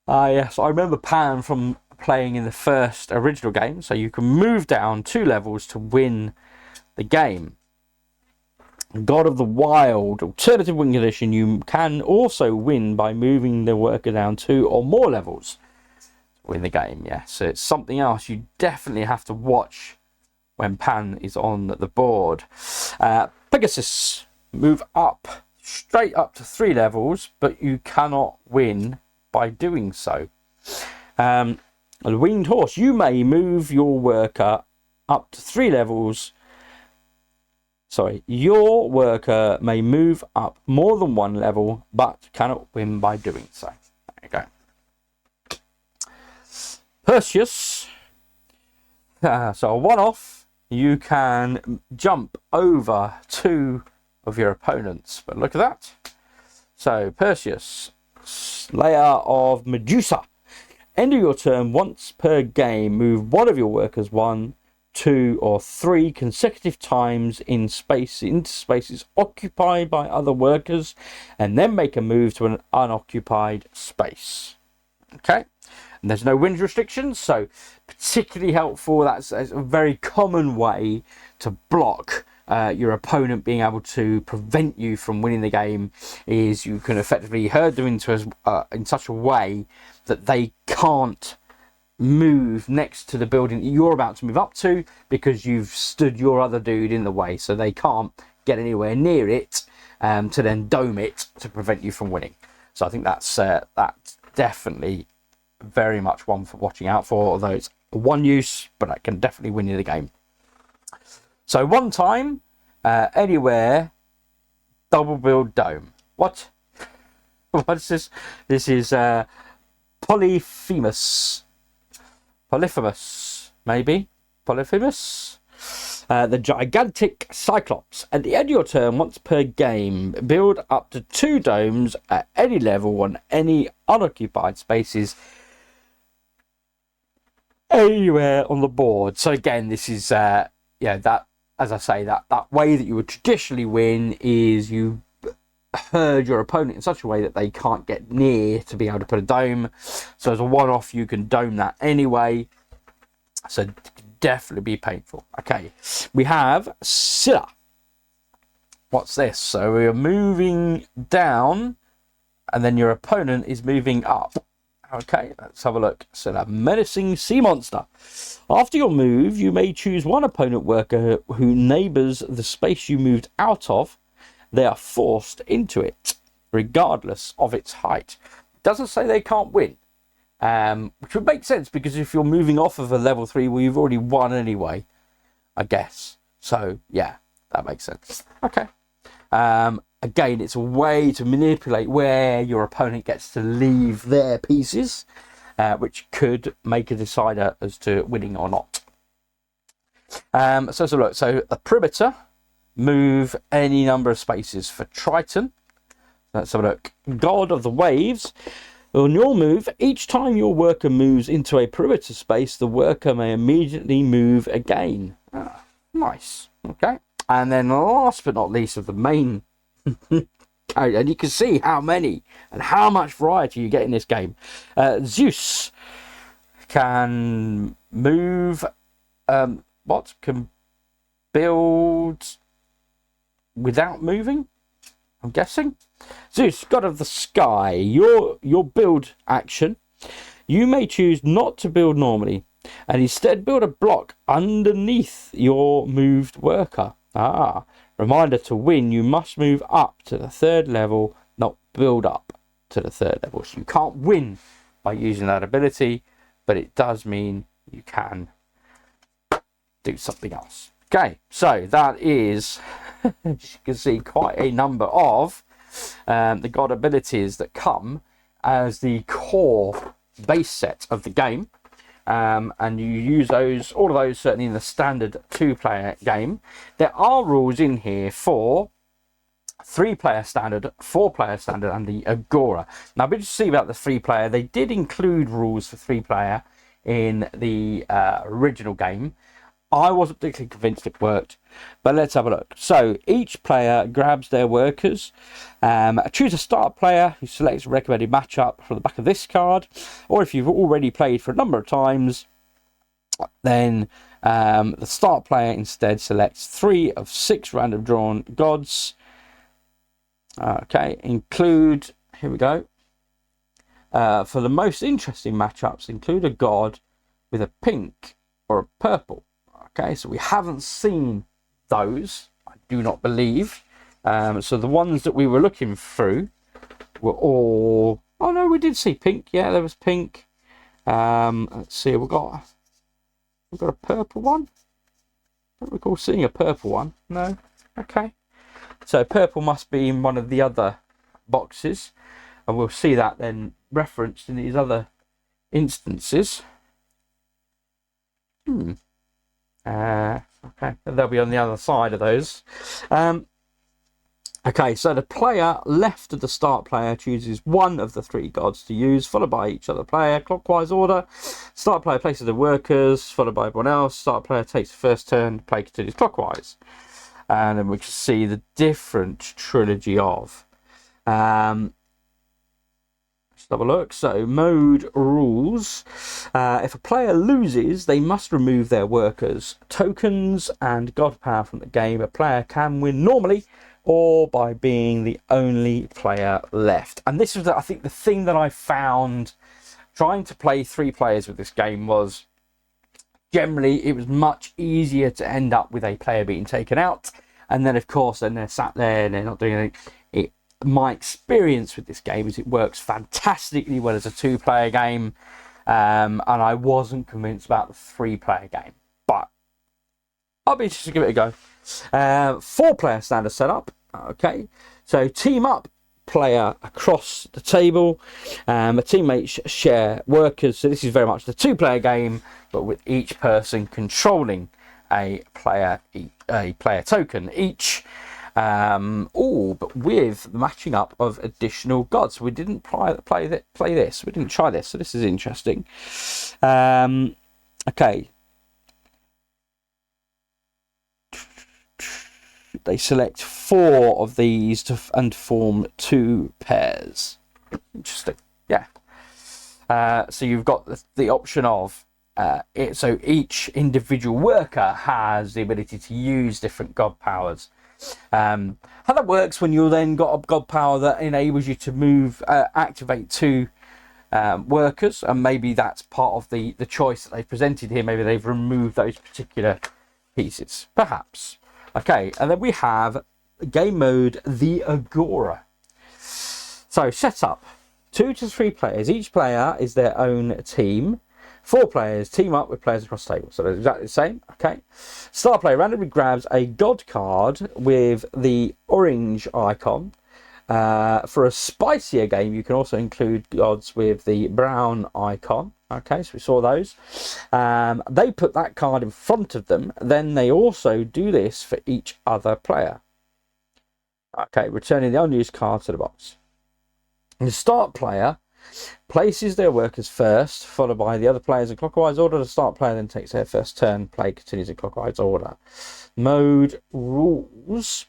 Yes, I remember Pan from playing in the first original game. So you can move down 2 levels to win the game. God of the Wild, alternative win condition. You can also win by moving the worker down 2 or more levels to win the game. Yeah, so it's something else you definitely have to watch when Pan is on the board. Pegasus, move up, straight up to 3 levels, but you cannot win by doing so. The Winged Horse, you may move your worker up to 3 levels. Sorry, your worker may move up more than 1 level, but cannot win by doing so. There you go. Perseus. So a one-off, you can jump over 2 of your opponents. But look at that. So Perseus, Slayer of Medusa. End of your turn, once per game, move 1 of your workers 1, 2 or 3 consecutive times into spaces occupied by other workers, and then make a move to an unoccupied space. Okay, and there's no wind restrictions, so particularly helpful. That's a very common way to block your opponent being able to prevent you from winning the game. Is you can effectively herd them into in such a way that they can't move next to the building that you're about to move up to, because you've stood your other dude in the way, so they can't get anywhere near it to then dome it to prevent you from winning. So I think that's definitely very much one for watching out for, although it's one use, but it can definitely win you the game. So 1 time, anywhere, double build dome. What? What's this? This is Polyphemus, maybe? Polyphemus? The gigantic Cyclops. At the end of your turn, once per game, build up to 2 domes at any level on any unoccupied spaces anywhere on the board. So again, this is that, as I say, that way that you would traditionally win is you herd your opponent in such a way that they can't get near to be able to put a dome. So as a one-off, you can dome that anyway. So definitely be painful. Okay, we have Scylla. What's this? So we're moving down, and then your opponent is moving up. Okay, let's have a look. Scylla, menacing sea monster. After your move, you may choose 1 opponent worker who neighbours the space you moved out of. They are forced into it, regardless of its height. It doesn't say they can't win, which would make sense, because if you're moving off of a level 3, well, you've already won anyway, I guess. So, yeah, that makes sense. Okay. Again, it's a way to manipulate where your opponent gets to leave their pieces, which could make a decider as to winning or not. So look, so a perimeter. Move any number of spaces for Triton. Let's have a look. God of the Waves. On your move, each time your worker moves into a perimeter space, the worker may immediately move again. Nice. Okay. And then last but not least of the main, and you can see how many and how much variety you get in this game. Zeus can move, can build without moving, I'm guessing. Zeus, god of the sky, your build action. You may choose not to build normally. and instead build a block underneath your moved worker. Reminder, to win you must move up to the 3rd level, not build up to the 3rd level. So you can't win by using that ability, but it does mean you can do something else. Okay, so that is, as you can see, quite a number of the god abilities that come as the core base set of the game. And you use all of those certainly in the standard 2-player game. There are rules in here for 3-player standard, 4-player standard, and the Agora. Now, we just see about the 3-player. They did include rules for 3-player in the original game. I wasn't particularly convinced it worked, but let's have a look. So each player grabs their workers. Choose a start player who selects a recommended matchup from the back of this card, or if you've already played for a number of times, then the start player instead selects 3 of 6 random drawn gods. Okay, include, here we go. For the most interesting matchups, include a god with a pink or a purple. Okay, so we haven't seen those, I do not believe. So the ones that we were looking through were all... Oh no, we did see pink. Yeah, there was pink. Let's see, we've got a purple one. I don't recall seeing a purple one. No. Okay. So purple must be in one of the other boxes, and we'll see that then referenced in these other instances. Okay, they'll be on the other side of those. Okay, so the player left of the start player chooses one of the 3 gods to use, followed by each other player, clockwise order. Start player places the workers, followed by everyone else. Start player takes the first turn, play continues clockwise. And then we can see the different trilogy of. Let's have a look. So, mode rules. If a player loses, they must remove their workers, tokens, and god power from the game. A player can win normally or by being the only player left. And this was, I think, the thing that I found trying to play 3 players with this game was generally it was much easier to end up with a player being taken out. And then, of course, then they're sat there and they're not doing anything. My experience with this game is it works fantastically well as a 2-player game, and I wasn't convinced about the 3-player game, but I'll be interested to give it a go. 4-player standard setup. Okay, so team up player across the table. Teammates share workers, so this is very much the 2-player game, but with each person controlling a player token each. But with the matching up of additional gods. We didn't play this. We didn't try this, so this is interesting. Okay. They select 4 of these and form 2 pairs. Interesting. Yeah. So you've got the option of so each individual worker has the ability to use different god powers. How that works when you then got a god power that enables you to move, activate 2 workers, and maybe that's part of the choice that they've presented here. Maybe they've removed those particular pieces, perhaps. Okay, and then we have game mode, the Agora. So setup: 2 to 3 players. Each player is their own team. 4 players team up with players across the table. So they're exactly the same. Okay. Star player randomly grabs a god card with the orange icon. For a spicier game, you can also include gods with the brown icon. Okay, so we saw those. They put that card in front of them. Then they also do this for each other player. Okay, returning the unused card to the box. The start player places their workers first, followed by the other players in clockwise order. The start player then takes their first turn. Play continues in clockwise order. Mode rules.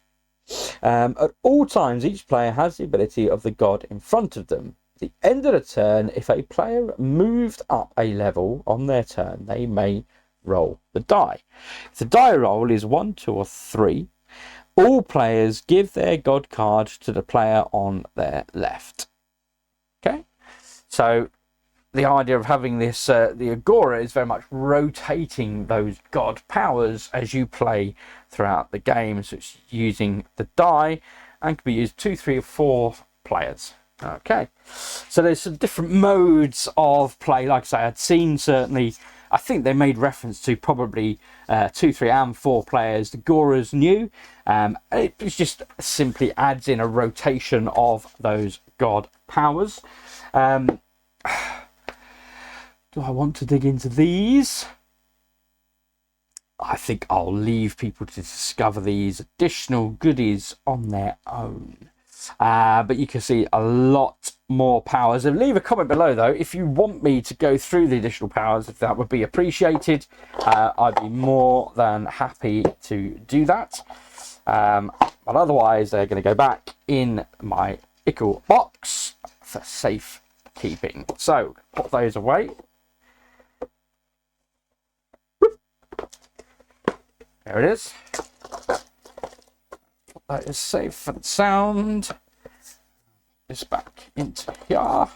At all times, each player has the ability of the god in front of them. At the end of the turn, if a player moved up a level on their turn, they may roll the die. If the die roll is 1, 2, or 3, all players give their god card to the player on their left. Okay, so the idea of having this, the Agora is very much rotating those god powers as you play throughout the game. So it's using the die and can be used 2, 3, or 4 players. Okay, so there's some different modes of play. Like I say, I'd seen certainly, I think they made reference to probably 2, 3, and 4 players. The Agora's new. It just simply adds in a rotation of those god powers. Do I want to dig into these? I think I'll leave people to discover these additional goodies on their own. But you can see a lot more powers. And leave a comment below, though, if you want me to go through the additional powers, if that would be appreciated. I'd be more than happy to do that. But otherwise, they're going to go back in my ickle box for safe keeping. So, put those away. There it is. That is safe and sound. This back into here.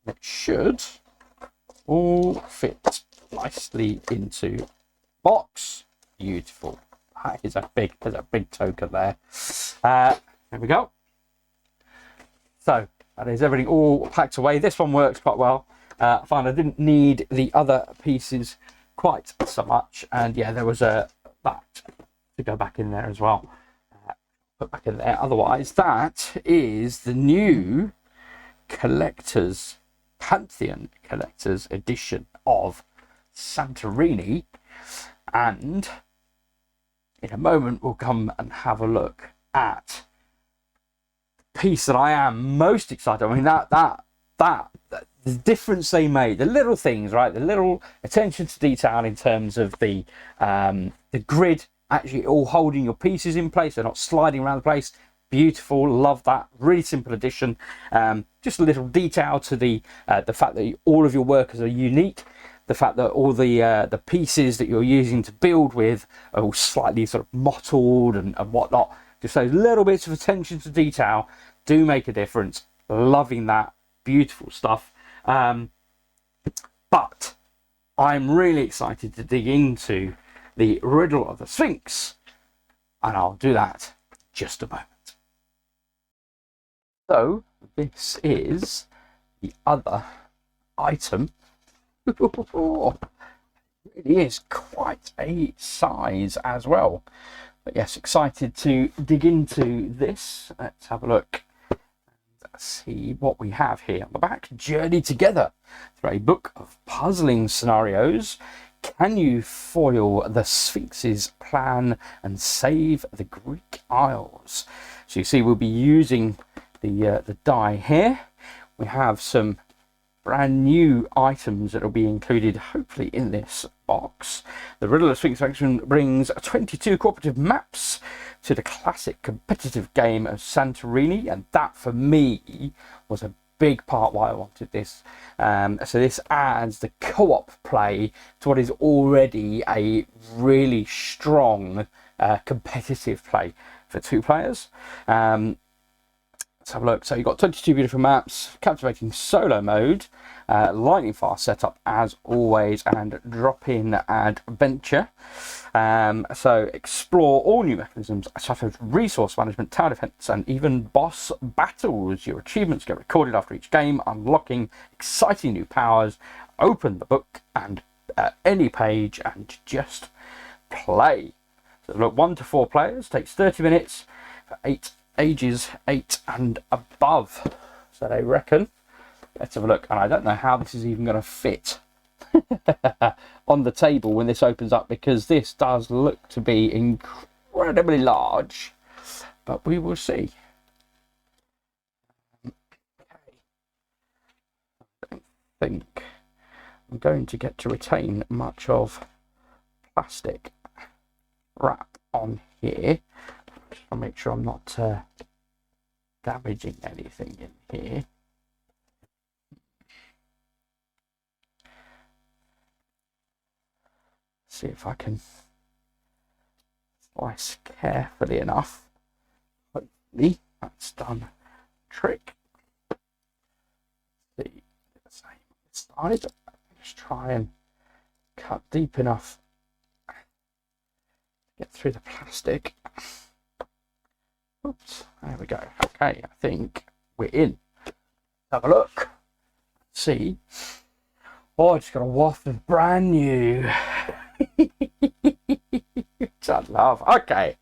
It should all fit nicely into box. Beautiful. That is there's a big token there. There we go. So that is everything all packed away. This one works quite well. I find I didn't need the other pieces quite so much, and yeah, there was that to go back in there as well. Put back in there. Otherwise, that is the new collector's Pantheon collector's edition of Santorini, and in a moment we'll come and have a look at the piece that I am most excited. I mean, the difference they made, the little things, right? The little attention to detail in terms of the grid actually all holding your pieces in place. They're not sliding around the place. Beautiful, love that. Really simple addition. Just a little detail to the fact that all of your workers are unique. The fact that all the pieces that you're using to build with are all slightly sort of mottled and whatnot. Just those little bits of attention to detail do make a difference. Loving that. Beautiful stuff. But I'm really excited to dig into the Riddle of the Sphinx, and I'll do that in just a moment. So this is the other item. It really is quite a size as well. But yes, excited to dig into this. Let's have a look and see what we have here on the back. Journey together through a book of puzzling scenarios. Can you foil the Sphinx's plan and save the Greek Isles? So you see, we'll be using the die here. We have some brand new items that will be included, hopefully, in this box. The Riddle of Sphinx section brings 22 cooperative maps to the classic competitive game of Santorini, and that, for me, was a big part why I wanted this. So this adds the co-op play to what is already a really strong competitive play for 2 players. Let's have a look. So you've got 22 beautiful maps, captivating solo mode, lightning fast setup as always, and drop-in adventure. So explore all new mechanisms such as resource management, tower defense, and even boss battles. Your achievements get recorded after each game, unlocking exciting new powers. Open the book and any page and just play. So look, 1 to 4 players, takes 30 minutes for ages 8 and above. So they reckon. Let's have a look. And I don't know how this is even going to fit on the table when this opens up, because this does look to be incredibly large, but we will see. Okay. I don't think I'm going to get to retain much of plastic wrap on here. I'll make sure I'm not damaging anything in here. See if I can slice carefully enough. Hopefully that's done the trick. See, the same this side. Let's try and cut deep enough to get through the plastic. Oops, there we go. Okay, I think we're in. Have a look. See. Oh, I just got a waft of brand new. Which I love. Okay.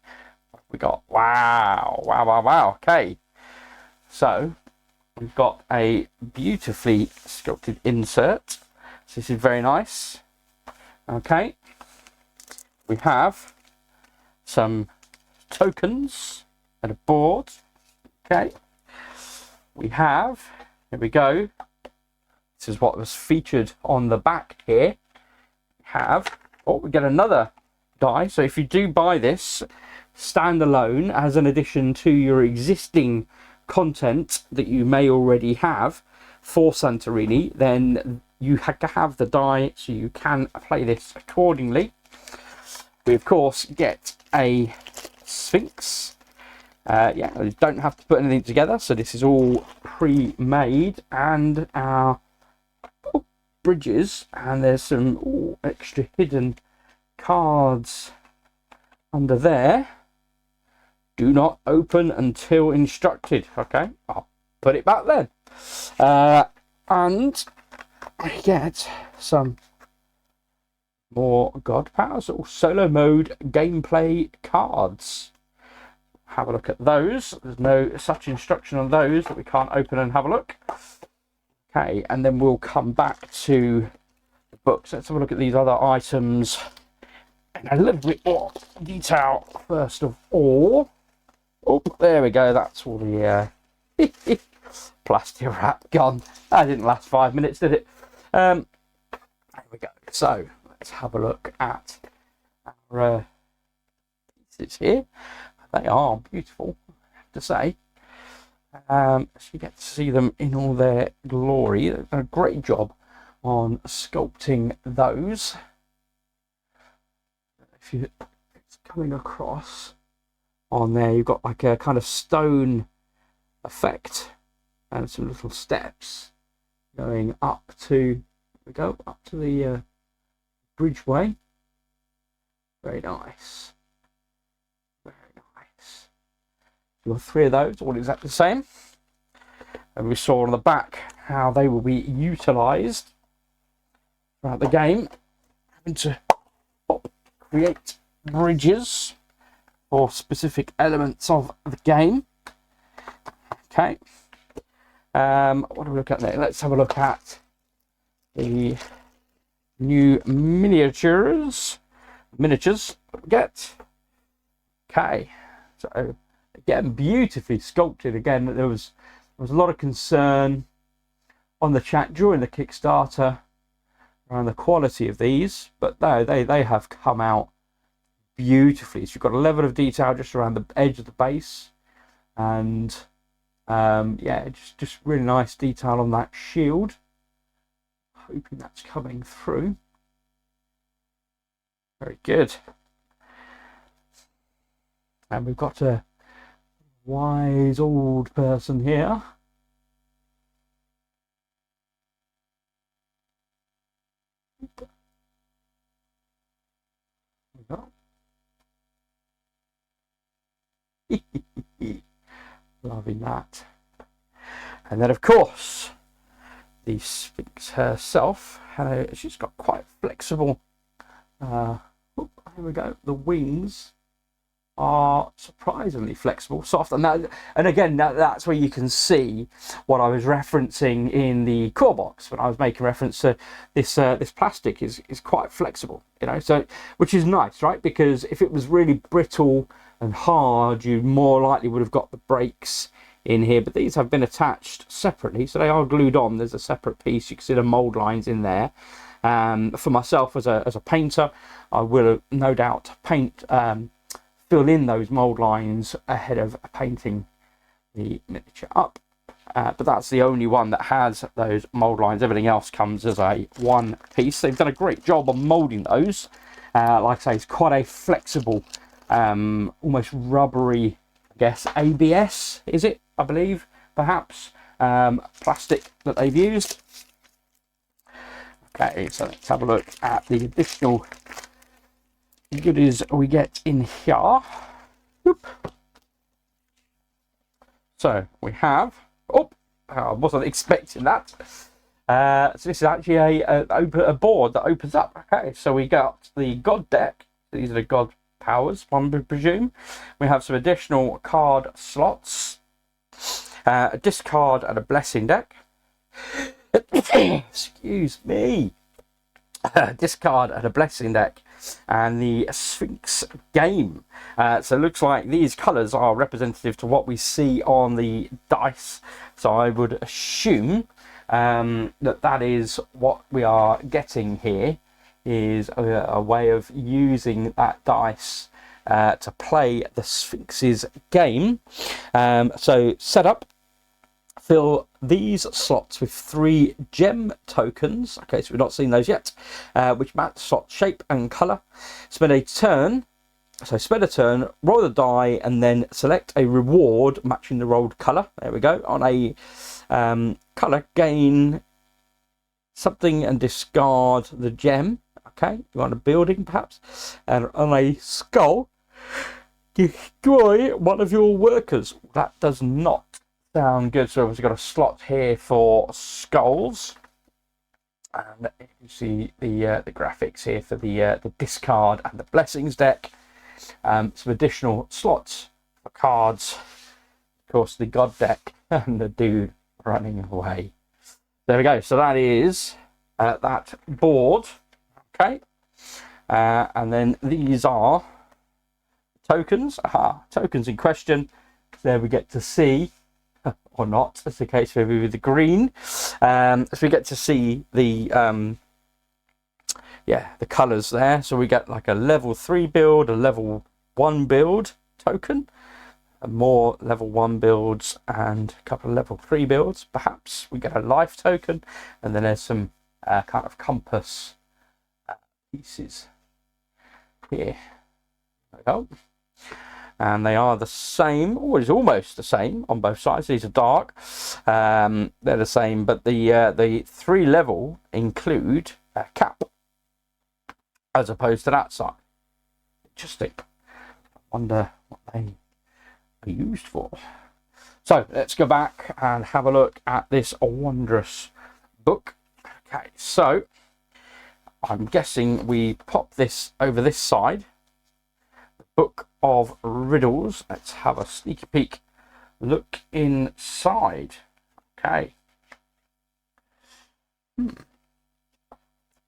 We got, wow. Okay. So, we've got a beautifully sculpted insert. So this is very nice. Okay. We have some tokens and a board. Okay. We have, here we go. This is what was featured on the back here. We get another die. So if you do buy this standalone as an addition to your existing content that you may already have for Santorini, then you have to have the die so you can play this accordingly. We of course get a Sphinx. You don't have to put anything together, so this is all pre-made, and our bridges, and there's some extra hidden cards under there. Do not open until instructed. Okay, I'll put it back then. And I get some more God Powers or solo mode gameplay cards. Have a look at those. There's no such instruction on those that we can't open and have a look. Okay, and then we'll come back to the books. Let's have a look at these other items in a little bit more detail. First of all, oh, there we go. That's all the plastic wrap gone. That didn't last 5 minutes, did it? There we go. So let's have a look at our pieces here. They are beautiful, I have to say. So you get to see them in all their glory. They've done a great job on sculpting those. If it's coming across on there, you've got like a kind of stone effect and some little steps going up to, up to the bridgeway. Very nice. You've got 3 of those, all exactly the same. And we saw on the back how they will be utilised throughout the game. Having to create bridges for specific elements of the game. Okay. What do we look at there? Let's have a look at the new miniatures that we get. Okay. So again, beautifully sculpted. Again, there was a lot of concern on the chat during the Kickstarter around the quality of these, but no, they have come out beautifully. So you've got a level of detail just around the edge of the base, and yeah, just really nice detail on that shield. Hoping that's coming through. Very good. And we've got a wise old person here. Loving that. And then of course the Sphinx herself, she's got quite flexible here we go, the wings are surprisingly flexible, soft, and again that's where you can see what I was referencing in the core box when I was making reference to this this plastic is quite flexible, you know, so which is nice, right? Because if it was really brittle and hard, you more likely would have got the breaks in here, but these have been attached separately, so they are glued on. There's a separate piece. You can see the mold lines in there. For myself as a painter, I will no doubt fill in those mold lines ahead of painting the miniature up, but that's the only one that has those mold lines. Everything else comes as a one piece. They've done a great job on molding those. Like I say, it's quite a flexible, almost rubbery, I guess, ABS is it, I believe, perhaps, plastic that they've used. Okay, so let's have a look at the additional goodies we get in here. Whoop. So we have, I wasn't expecting that. So this is actually a board that opens up. Okay, so we got the God deck. These are the God powers, one would presume. We have some additional card slots, a discard and a blessing deck. Excuse me. Discard and a blessing deck, and the Sphinx game. So it looks like these colours are representative to what we see on the dice. So I would assume that is what we are getting here, is a way of using that dice to play the Sphinx's game. So setup. Fill these slots with 3 gem tokens. Okay, so we've not seen those yet, which match slot shape and colour. Spend a turn, roll the die, and then select a reward matching the rolled colour. There we go. On a colour, gain something and discard the gem. Okay, you want a building perhaps, and on a skull, destroy one of your workers. That does not sound good. So we've got a slot here for skulls, and you see the graphics here for the discard and the blessings deck. Some additional slots for cards, of course the God deck and the dude running away. There we go. So that is that board. Okay, and then these are tokens. Tokens in question. There we get to see, or not, as the case may be with the green. So we get to see the colours there. So we get like a level 3 build, a level 1 build token, and more level 1 builds, and a couple of level 3 builds. Perhaps we get a life token, and then there's some kind of compass pieces here. There we go. And they are the same, or it's almost the same on both sides. These are dark. They're the same, but the 3 level include a cap as opposed to that side. Interesting. I wonder what they are used for. So let's go back and have a look at this wondrous book. Okay, so I'm guessing we pop this over this side. The Book of Riddles. Let's have a sneaky peek look inside. Okay.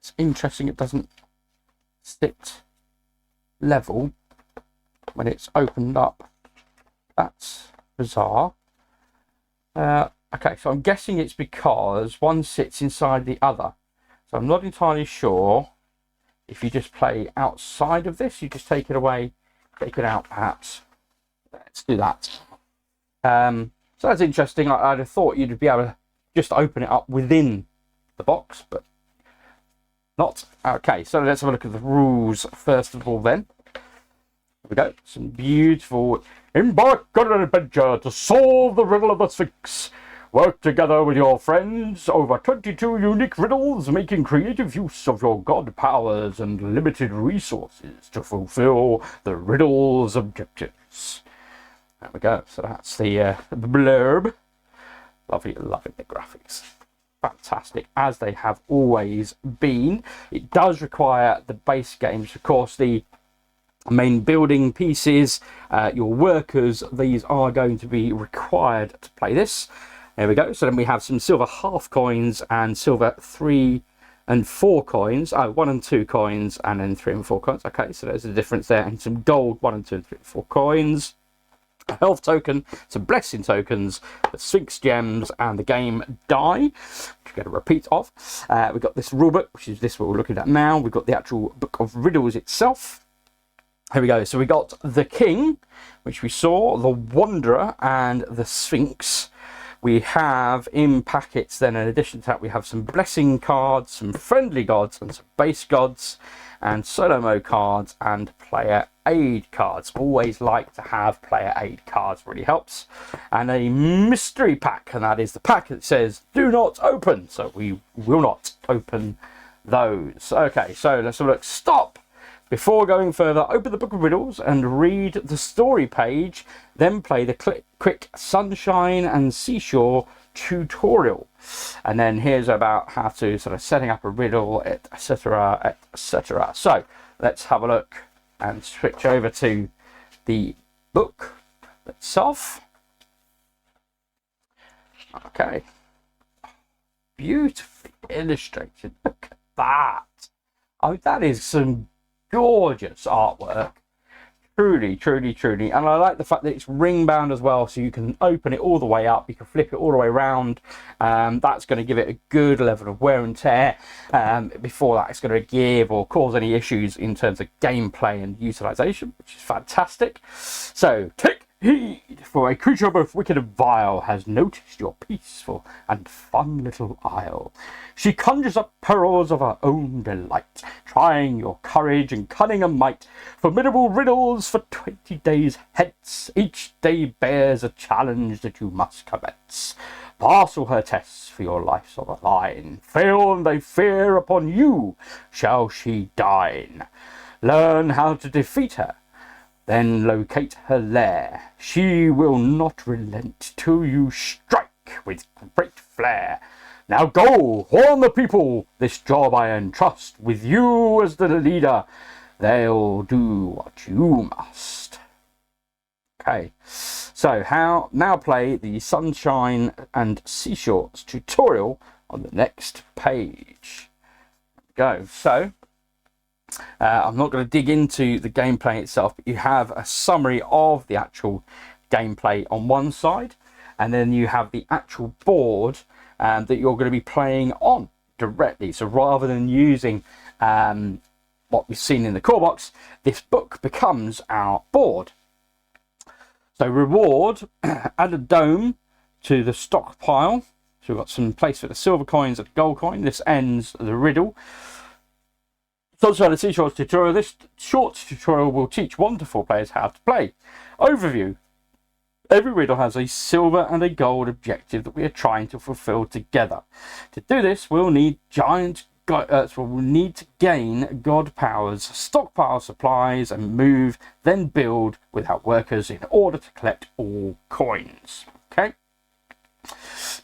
It's interesting it doesn't sit level when it's opened up. That's bizarre. Okay, so I'm guessing it's because one sits inside the other. So I'm not entirely sure if you just play outside of this, you just take it away, take it out perhaps. Let's do that. So that's interesting. I'd have thought you'd be able to just open it up within the box, but not. Okay, so let's have a look at the rules first of all then. Here we go. Some beautiful. Embark on an adventure to solve the riddle of the Sphinx. Work together with your friends over 22 unique riddles, making creative use of your god powers and limited resources to fulfill the riddle's objectives. There we go. So that's the blurb. Lovely, loving the graphics. Fantastic, as they have always been. It does require the base games, of course, the main building pieces, your workers, these are going to be required to play this. There we go. So then we have some silver half coins and silver 3 and 4 coins. 1 and 2 coins, and then 3 and 4 coins. Okay, so there's a difference there. And some gold 1 and 2 and 3 and 4 coins. A health token, some blessing tokens, the Sphinx gems, and the game die, which we're going to repeat of. We've got this rulebook, which is this what we're looking at now. We've got the actual Book of Riddles itself. Here we go. So we got the King, which we saw, the Wanderer, and the Sphinx. We have in packets then, in addition to that, we have some blessing cards, some friendly gods, and some base gods, and solo mode cards and player aid cards. Always like to have player aid cards, really helps. And a mystery pack, and that is the pack that says do not open. So we will not open those. Okay, so let's have a look. Stop! Before going further, open the book of riddles and read the story page, then play the quick Sunshine and Seashore tutorial. And then here's about how to sort of setting up a riddle, etc, etc. So let's have a look and switch over to the book itself. Okay, beautifully illustrated. Look at that. Oh, that is some gorgeous artwork. Truly, truly, truly. And I like the fact that it's ring bound as well, so you can open it all the way up, you can flip it all the way around. That's going to give it a good level of wear and tear. Before that, it's going to give or cause any issues in terms of gameplay and utilization, which is fantastic. So take heed, for a creature both wicked and vile has noticed your peaceful and fun little isle. She conjures up perils of her own delight, trying your courage and cunning and might. Formidable riddles for 20 days hence. Each day bears a challenge that you must commence. Pass all her tests, for your life's on the line. Fail and they fear upon you shall she dine. Learn how to defeat her, then locate her lair. She will not relent till you strike with great flair. Now go, warn the people, this job I entrust. With you as the leader, they'll do what you must. Okay, so how now play the Sunshine and Seashores tutorial on the next page. Go. So I'm not going to dig into the gameplay itself, but you have a summary of the actual gameplay on one side, and then you have the actual board that you're going to be playing on directly. So rather than using what we've seen in the core box, this book becomes our board. So reward, add a dome to the stockpile. So we've got some place for the silver coins and the gold coin. This ends the riddle. Sunshine and Seashores tutorial. This short tutorial will teach wonderful players how to play. Overview. Every riddle has a silver and a gold objective that we are trying to fulfill together. To do this, we'll need we'll need to gain god powers, stockpile supplies, and move, then build with our workers in order to collect all coins. Okay.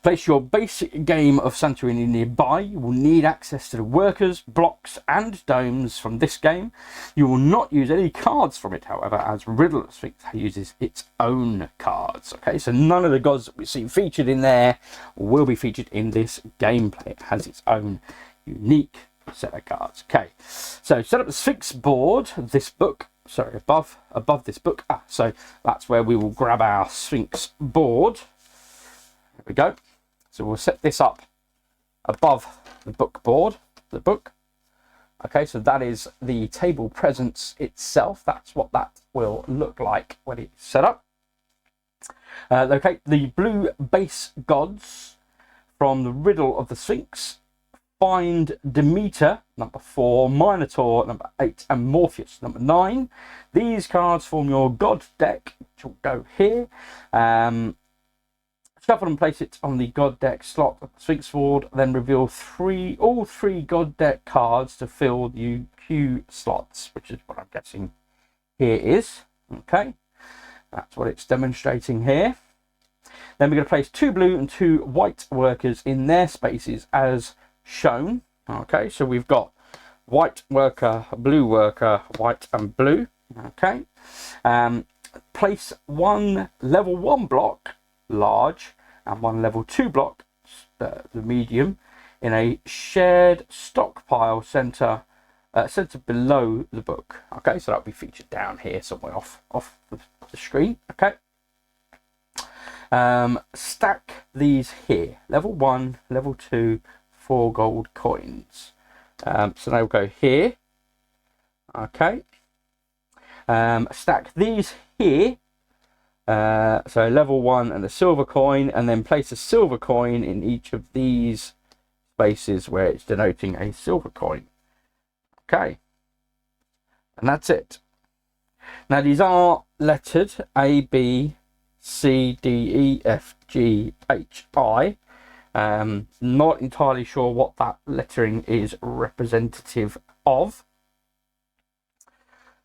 Place your basic game of Santorini nearby. You will need access to the workers, blocks and domes from this game. You will not use any cards from it, however, as Riddle Sphinx uses its own cards. Okay, so none of the gods that we've seen featured in there will be featured in this gameplay. It has its own unique set of cards. Okay, so set up the Sphinx board, this book, sorry, above this book. So that's where we will grab our Sphinx board. There we go. So we'll set this up above the book board, the book. Okay, so that is the table presence itself. That's what that will look like when it's set up. Locate the blue base gods from the Riddle of the Sphinx. Find Demeter, number 4, Minotaur, number 8, and Morpheus, number 9. These cards form your god deck, which will go here. Shuffle and place it on the god deck slot of the Sphinx board, then reveal all three god deck cards to fill the queue slots, which is what I'm guessing here is. Okay, that's what it's demonstrating here. Then we're going to place 2 blue and 2 white workers in their spaces as shown. Okay, so we've got white worker, blue worker, white and blue. Okay, place 1 level 1 block, large, and 1 level 2 block, the medium, in a shared stockpile center below the book. Okay, so that'll be featured down here somewhere off the screen. Okay, stack these here, level 1, level 2, 4 gold coins. So now we'll go here. Okay, stack these here. So level 1 and a silver coin, and then place a silver coin in each of these spaces where it's denoting a silver coin. Okay, and that's it. Now these are lettered A, B, C, D, E, F, G, H, I. Not entirely sure what that lettering is representative of.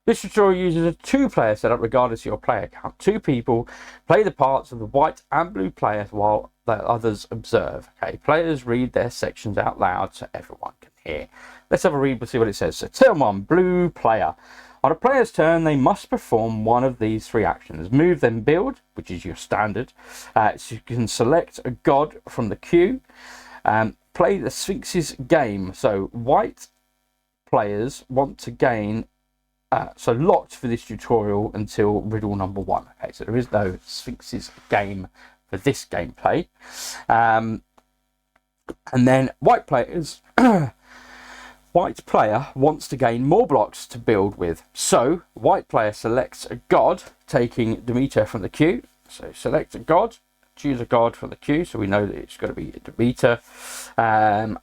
This tutorial uses a 2-player setup regardless of your player count. 2 people play the parts of the white and blue players while the others observe. Okay, players read their sections out loud so everyone can hear. Let's have a read and see what it says. So turn 1, blue player. On a player's turn, they must perform one of these 3 actions. Move, then build, which is your standard. So you can select a god from the queue. Play the Sphinx's game. So white players want to gain... so locked for this tutorial until riddle number 1. Okay, so there is no Sphinx's game for this gameplay. And then white players... White player wants to gain more blocks to build with. So white player selects a god, taking Demeter from the queue. So select a god, choose a god from the queue, so we know that it's got to be a Demeter.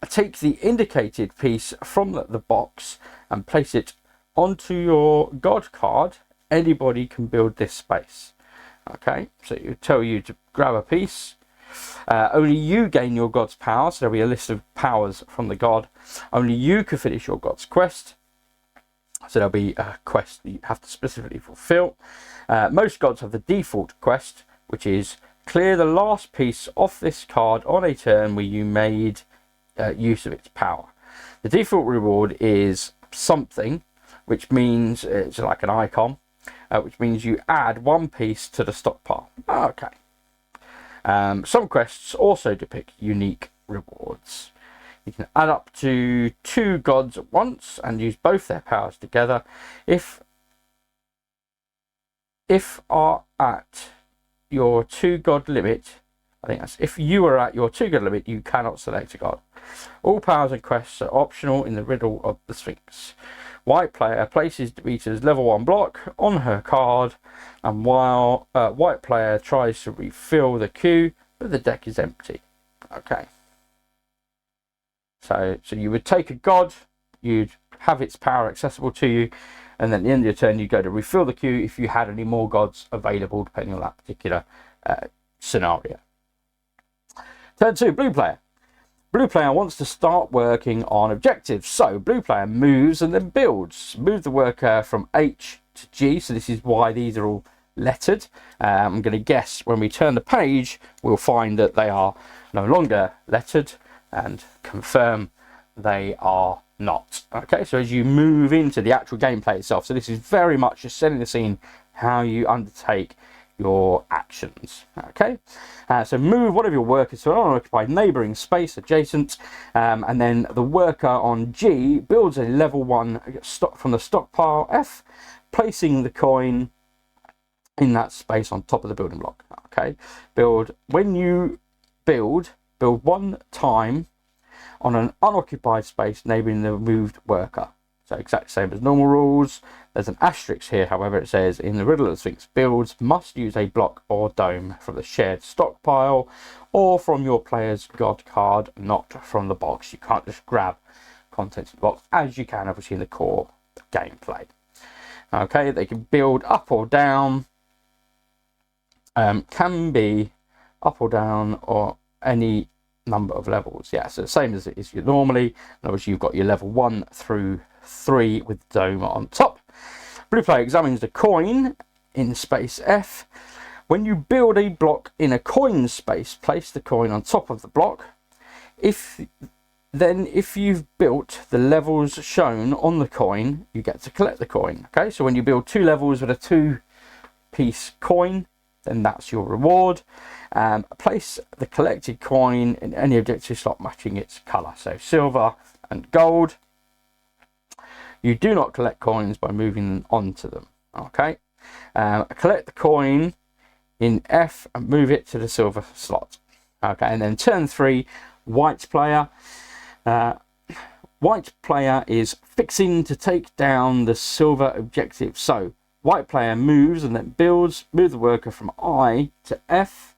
Take the indicated piece from the box and place it onto your god card. Anybody can build this space. Okay, so it will tell you to grab a piece. Only you gain your god's power, so there'll be a list of powers from the god. Only you can finish your god's quest, so there'll be a quest that you have to specifically fulfill. Most gods have the default quest, which is clear the last piece off this card on a turn where you made use of its power. The default reward is something, which means it's like an icon, which means you add 1 piece to the stockpile. Okay. Some quests also depict unique rewards. You can add up to 2 gods at once and use both their powers together. If are at your 2 god limit, I think that's if you are at your 2 god limit, you cannot select a god. All powers and quests are optional in the Riddle of the Sphinx. White player places Demeter's level 1 block on her card, and while white player tries to refill the queue, but the deck is empty. Okay. So you would take a god, you'd have its power accessible to you, and then at the end of your turn you go to refill the queue if you had any more gods available, depending on that particular scenario. Turn 2, blue player. Blue player wants to start working on objectives, so blue player moves and then builds. Move the worker from H to G, so this is why these are all lettered. I'm going to guess when we turn the page, we'll find that they are no longer lettered and confirm they are not. Okay, so as you move into the actual gameplay itself, so this is very much just setting the scene, how you undertake your actions. Okay, so move one of your workers to an unoccupied neighbouring space adjacent, and then the worker on G builds a level 1 stock from the stockpile F, placing the coin in that space on top of the building block. Okay, when you build 1 time on an unoccupied space neighbouring the moved worker. So exactly the same as normal rules. There's an asterisk here, however. It says in the Riddle of the Sphinx, builds must use a block or dome from the shared stockpile or from your player's god card, not from the box. You can't just grab contents of the box, as you can obviously in the core gameplay. Okay, they can build up or down, can be up or down or any number of levels. Yeah, so the same as it is normally. In other words, you've got your level 1 through 3 with dome on top. Blue player examines the coin in space F. When you build a block in a coin space, place the coin on top of the block. If you've built the levels shown on the coin, you get to collect the coin. Okay, so when you build 2 levels with a 2-piece coin, then that's your reward. Place the collected coin in any objective slot matching its colour, so silver and gold. You do not collect coins by moving them onto them. Okay, collect the coin in F and move it to the silver slot. Okay, and then turn 3, white player. White player is fixing to take down the silver objective. So white player moves and then builds. Move the worker from I to F.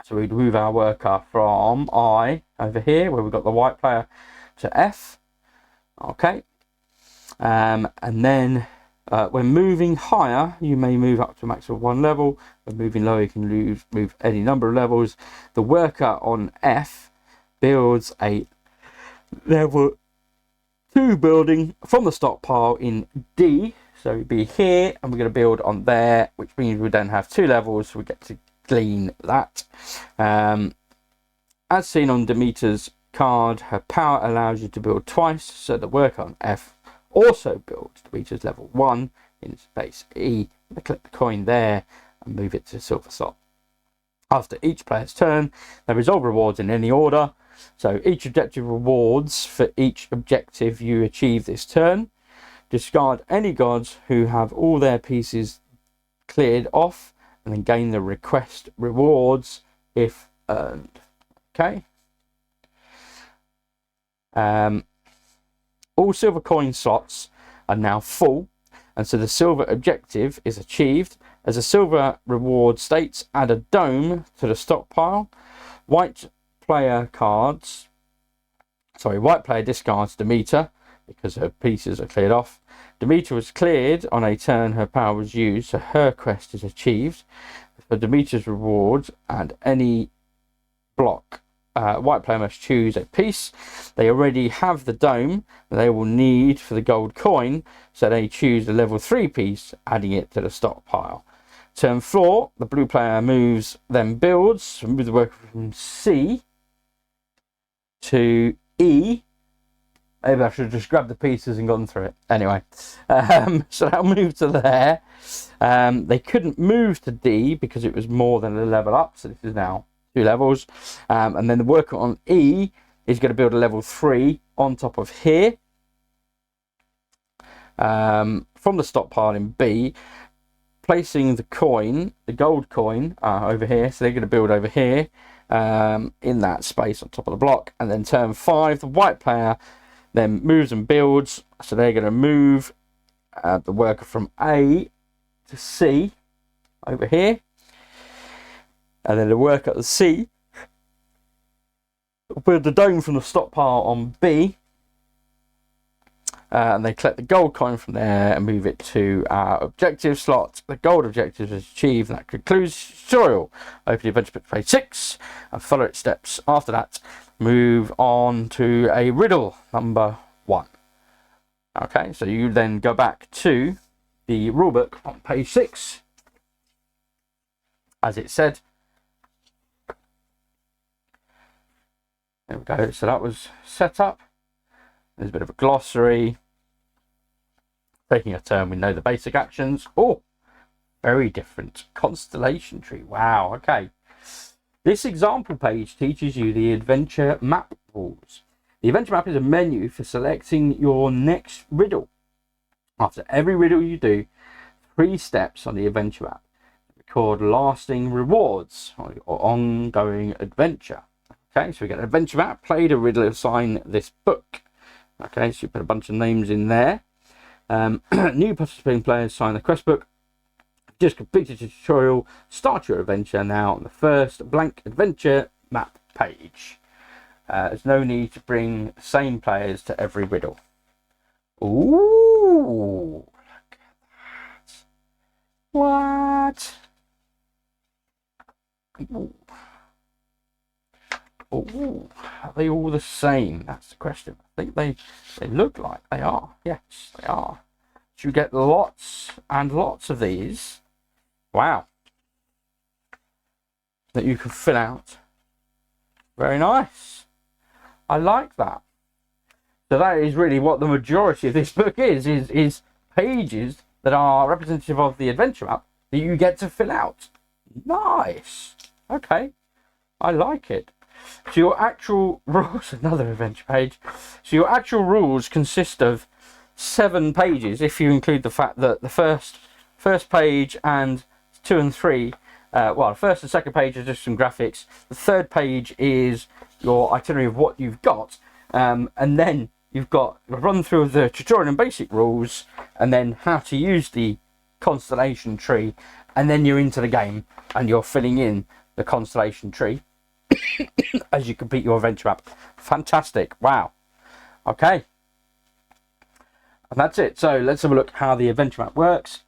So we'd move our worker from I over here, where we've got the white player, to F. Okay. And then When moving higher, you may move up to a maximum of 1 level. When moving lower, you can move any number of levels. The worker on F builds a level 2 building from the stockpile in D. So it'd be here, and we're going to build on there, which means we don't have 2 levels, so we get to glean that. As seen on Demeter's card, her power allows you to build twice, so the worker on F also builds Demeter's level 1 in space E. I click the coin there and move it to silver slot. After each player's turn, they resolve rewards in any order. So each objective rewards for each objective you achieve this turn. Discard any gods who have all their pieces cleared off, and then gain the request rewards if earned. Okay. All silver coin slots are now full, and so the silver objective is achieved. As a silver reward states, add a dome to the stockpile. White player discards Demeter because her pieces are cleared off. Demeter was cleared on a turn her power was used, so her quest is achieved. For Demeter's rewards and any block, white player must choose a piece. They already have the dome that they will need for the gold coin, so they choose the level 3 piece, adding it to the stockpile. Turn 4, the blue player moves, then builds. Move the worker from C to E. Maybe I should have just grabbed the pieces and gone through it. Anyway, so I'll move to there. They couldn't move to D because it was more than a level up, so this is now 2 levels. And then the worker on E is going to build a level 3 on top of here. From the stockpile in B, placing the coin, the gold coin, over here. So they're going to build over here in that space on top of the block. And then turn 5, the white player then moves and builds. So they're going to move the worker from A to C over here. And then the worker at C will build the dome from the stockpile on B. And they collect the gold coin from there and move it to our objective slot. The gold objective is achieved, and that concludes the tutorial. Open the adventure book to page 6 and follow its steps. After that, move on to a riddle number 1. Okay, so you then go back to the rulebook on page 6, as it said. There we go. So that was set up. There's a bit of a glossary. Taking a turn, we know the basic actions. Oh, very different. Constellation tree. Wow, okay. This example page teaches you the adventure map rules. The adventure map is a menu for selecting your next riddle. After every riddle you do, 3 steps on the adventure map record lasting rewards on your ongoing adventure. Okay, so we get an adventure map, played a riddle, assign this book. Okay, so you put a bunch of names in there. New participating players sign the quest book. Just completed the tutorial. Start your adventure now on the first blank adventure map page. There's no need to bring the same players to every riddle. Ooh, look at that. What? Ooh. Ooh, are they all the same? That's the question. I think they look like they are. Yes, they are. So you get lots and lots of these. Wow. That you can fill out. Very nice. I like that. So that is really what the majority of this book is pages that are representative of the adventure map that you get to fill out. Nice. Okay. I like it. So your actual rules, another adventure page. So your actual rules consist of 7 pages, if you include the fact that the first page and 2 and 3, well, the first and second page are just some graphics. The third page is your itinerary of what you've got, and then you've got a run through of the tutorial and basic rules, and then how to use the constellation tree, and then you're into the game and you're filling in the constellation tree as you complete your adventure map. Fantastic. Wow. Okay. And that's it. So let's have a look how the adventure map works.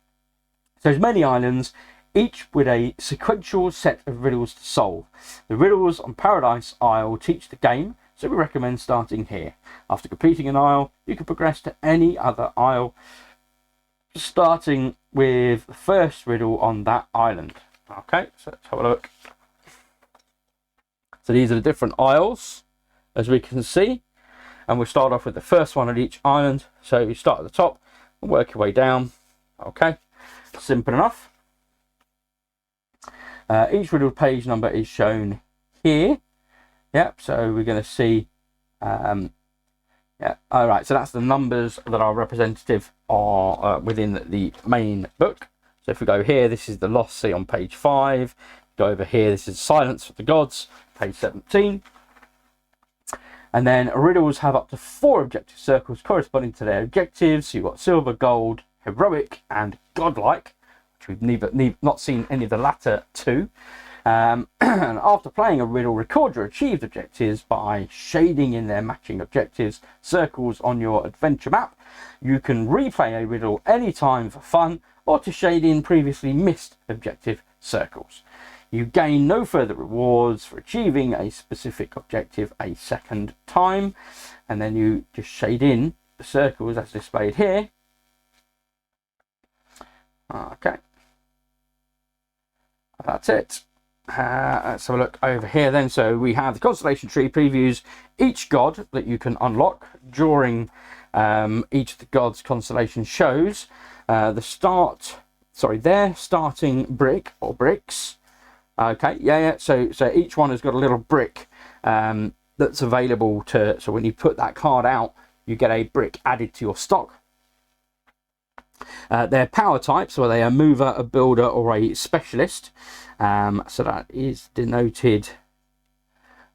So there's many islands, each with a sequential set of riddles to solve. The riddles on Paradise Isle teach the game, so we recommend starting here. After completing an isle, you can progress to any other isle, starting with the first riddle on that island. Okay, so let's have a look. So these are the different isles, as we can see. And we'll start off with the first one at each island. So you start at the top and work your way down. Okay, simple enough. Each riddle page number is shown here. Yep, so we're going to see, yeah, all right, so that's the numbers that are representative are within the main book. So if we go here, this is the Lost Sea on page 5. Go over here, this is Silence of the Gods, page 17. And then riddles have up to 4 objective circles corresponding to their objectives. So you've got silver, gold, heroic, and godlike, which we've not seen any of the latter two. And after playing a riddle, record your achieved objectives by shading in their matching objectives circles on your adventure map. You can replay a riddle anytime for fun or to shade in previously missed objective circles. You gain no further rewards for achieving a specific objective a second time, and then you just shade in the circles as displayed here. Okay, that's it. Let's have a look over here then. So we have the constellation tree previews each god that you can unlock during each of the gods' constellation shows. Their starting brick or bricks. Okay, yeah. So each one has got a little brick that's available to. So when you put that card out, you get a brick added to your stock. Their power types, whether they are a mover, a builder, or a specialist. So that is denoted.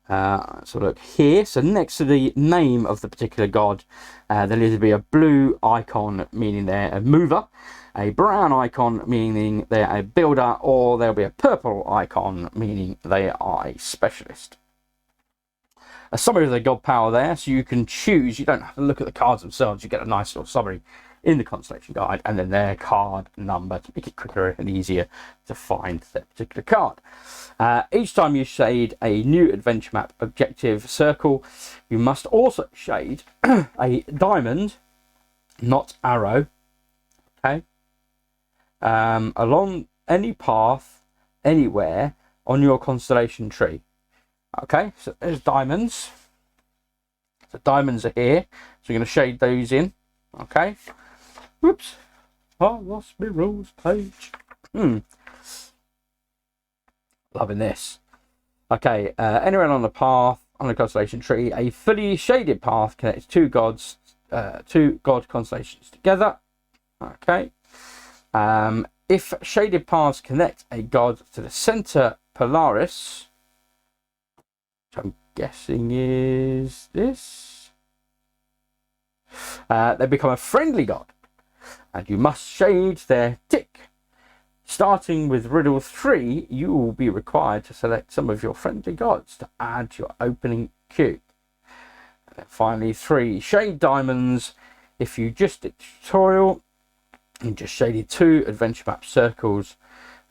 So look here. So next to the name of the particular god, there'll either be a blue icon meaning they're a mover, a brown icon meaning they're a builder, or there'll be a purple icon meaning they are a specialist. A summary of the god power there, so you can choose. You don't have to look at the cards themselves. You get a nice little summary in the constellation guide, and then their card number to make it quicker and easier to find that particular card. Each time you shade a new adventure map objective circle, you must also shade a diamond, not arrow, okay, along any path anywhere on your constellation tree. Okay, so there's diamonds. So diamonds are here, so we're going to shade those in. Okay. Whoops, I lost my rules page. Loving this. Okay, anywhere on the path on the constellation tree, a fully shaded path connects two god constellations together. Okay. If shaded paths connect a god to the center Polaris, which I'm guessing is this, they become a friendly god. And you must shade their tick. Starting with riddle 3, you will be required to select some of your friendly gods to add to your opening queue. And then finally 3, shade diamonds. If you just did tutorial, you just shaded 2 adventure map circles,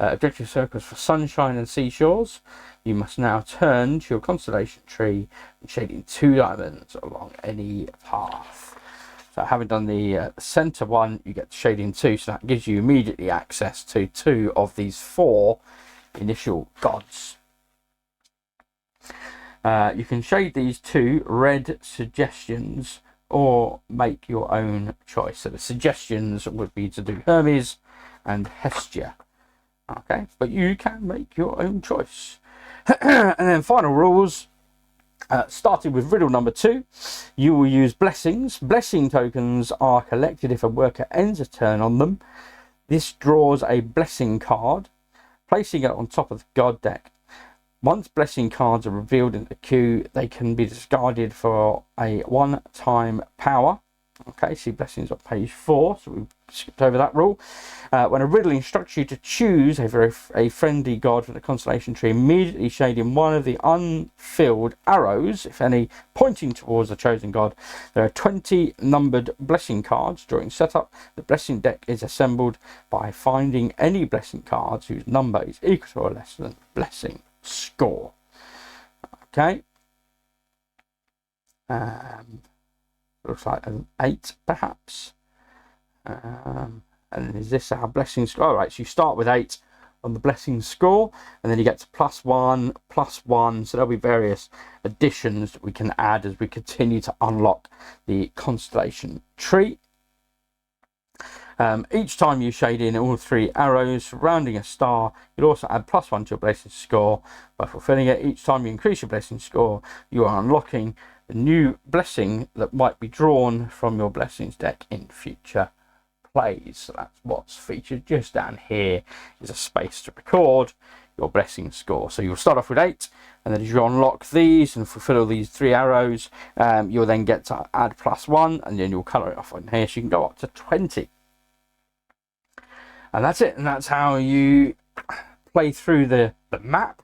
objective circles for sunshine and seashores. You must now turn to your constellation tree and shade in 2 diamonds along any path. So having done the center one, you get shading 2, so that gives you immediately access to 2 of these 4 initial gods. You can shade these 2 red suggestions or make your own choice. So the suggestions would be to do Hermes and Hestia. Okay, but you can make your own choice. And then final rules. Starting with riddle number 2, you will use blessings. Blessing tokens are collected if a worker ends a turn on them. This draws a blessing card, placing it on top of the god deck. Once blessing cards are revealed in the queue, they can be discarded for a one-time power. Okay, see blessings on page 4, so we skipped over that rule. When a riddle instructs you to choose a friendly god from the constellation tree, immediately shading one of the unfilled arrows, if any, pointing towards the chosen god. There are 20 numbered blessing cards. During setup, the blessing deck is assembled by finding any blessing cards whose number is equal to or less than blessing score. Okay. Looks like an 8 perhaps. And is this our blessing score? All right, so you start with 8 on the blessing score, and then you get to +1, +1. So there'll be various additions that we can add as we continue to unlock the constellation tree. Each time you shade in all 3 arrows surrounding a star, you'll also add +1 to your blessing score. By fulfilling it, each time you increase your blessing score, you are unlocking a new blessing that might be drawn from your blessings deck in future plays. So that's what's featured just down here, is a space to record your blessing score. So you'll start off with 8, and then as you unlock these and fulfill all these 3 arrows, you'll then get to add +1, and then you'll colour it off on here, so you can go up to 20. And that's it, and that's how you play through the map,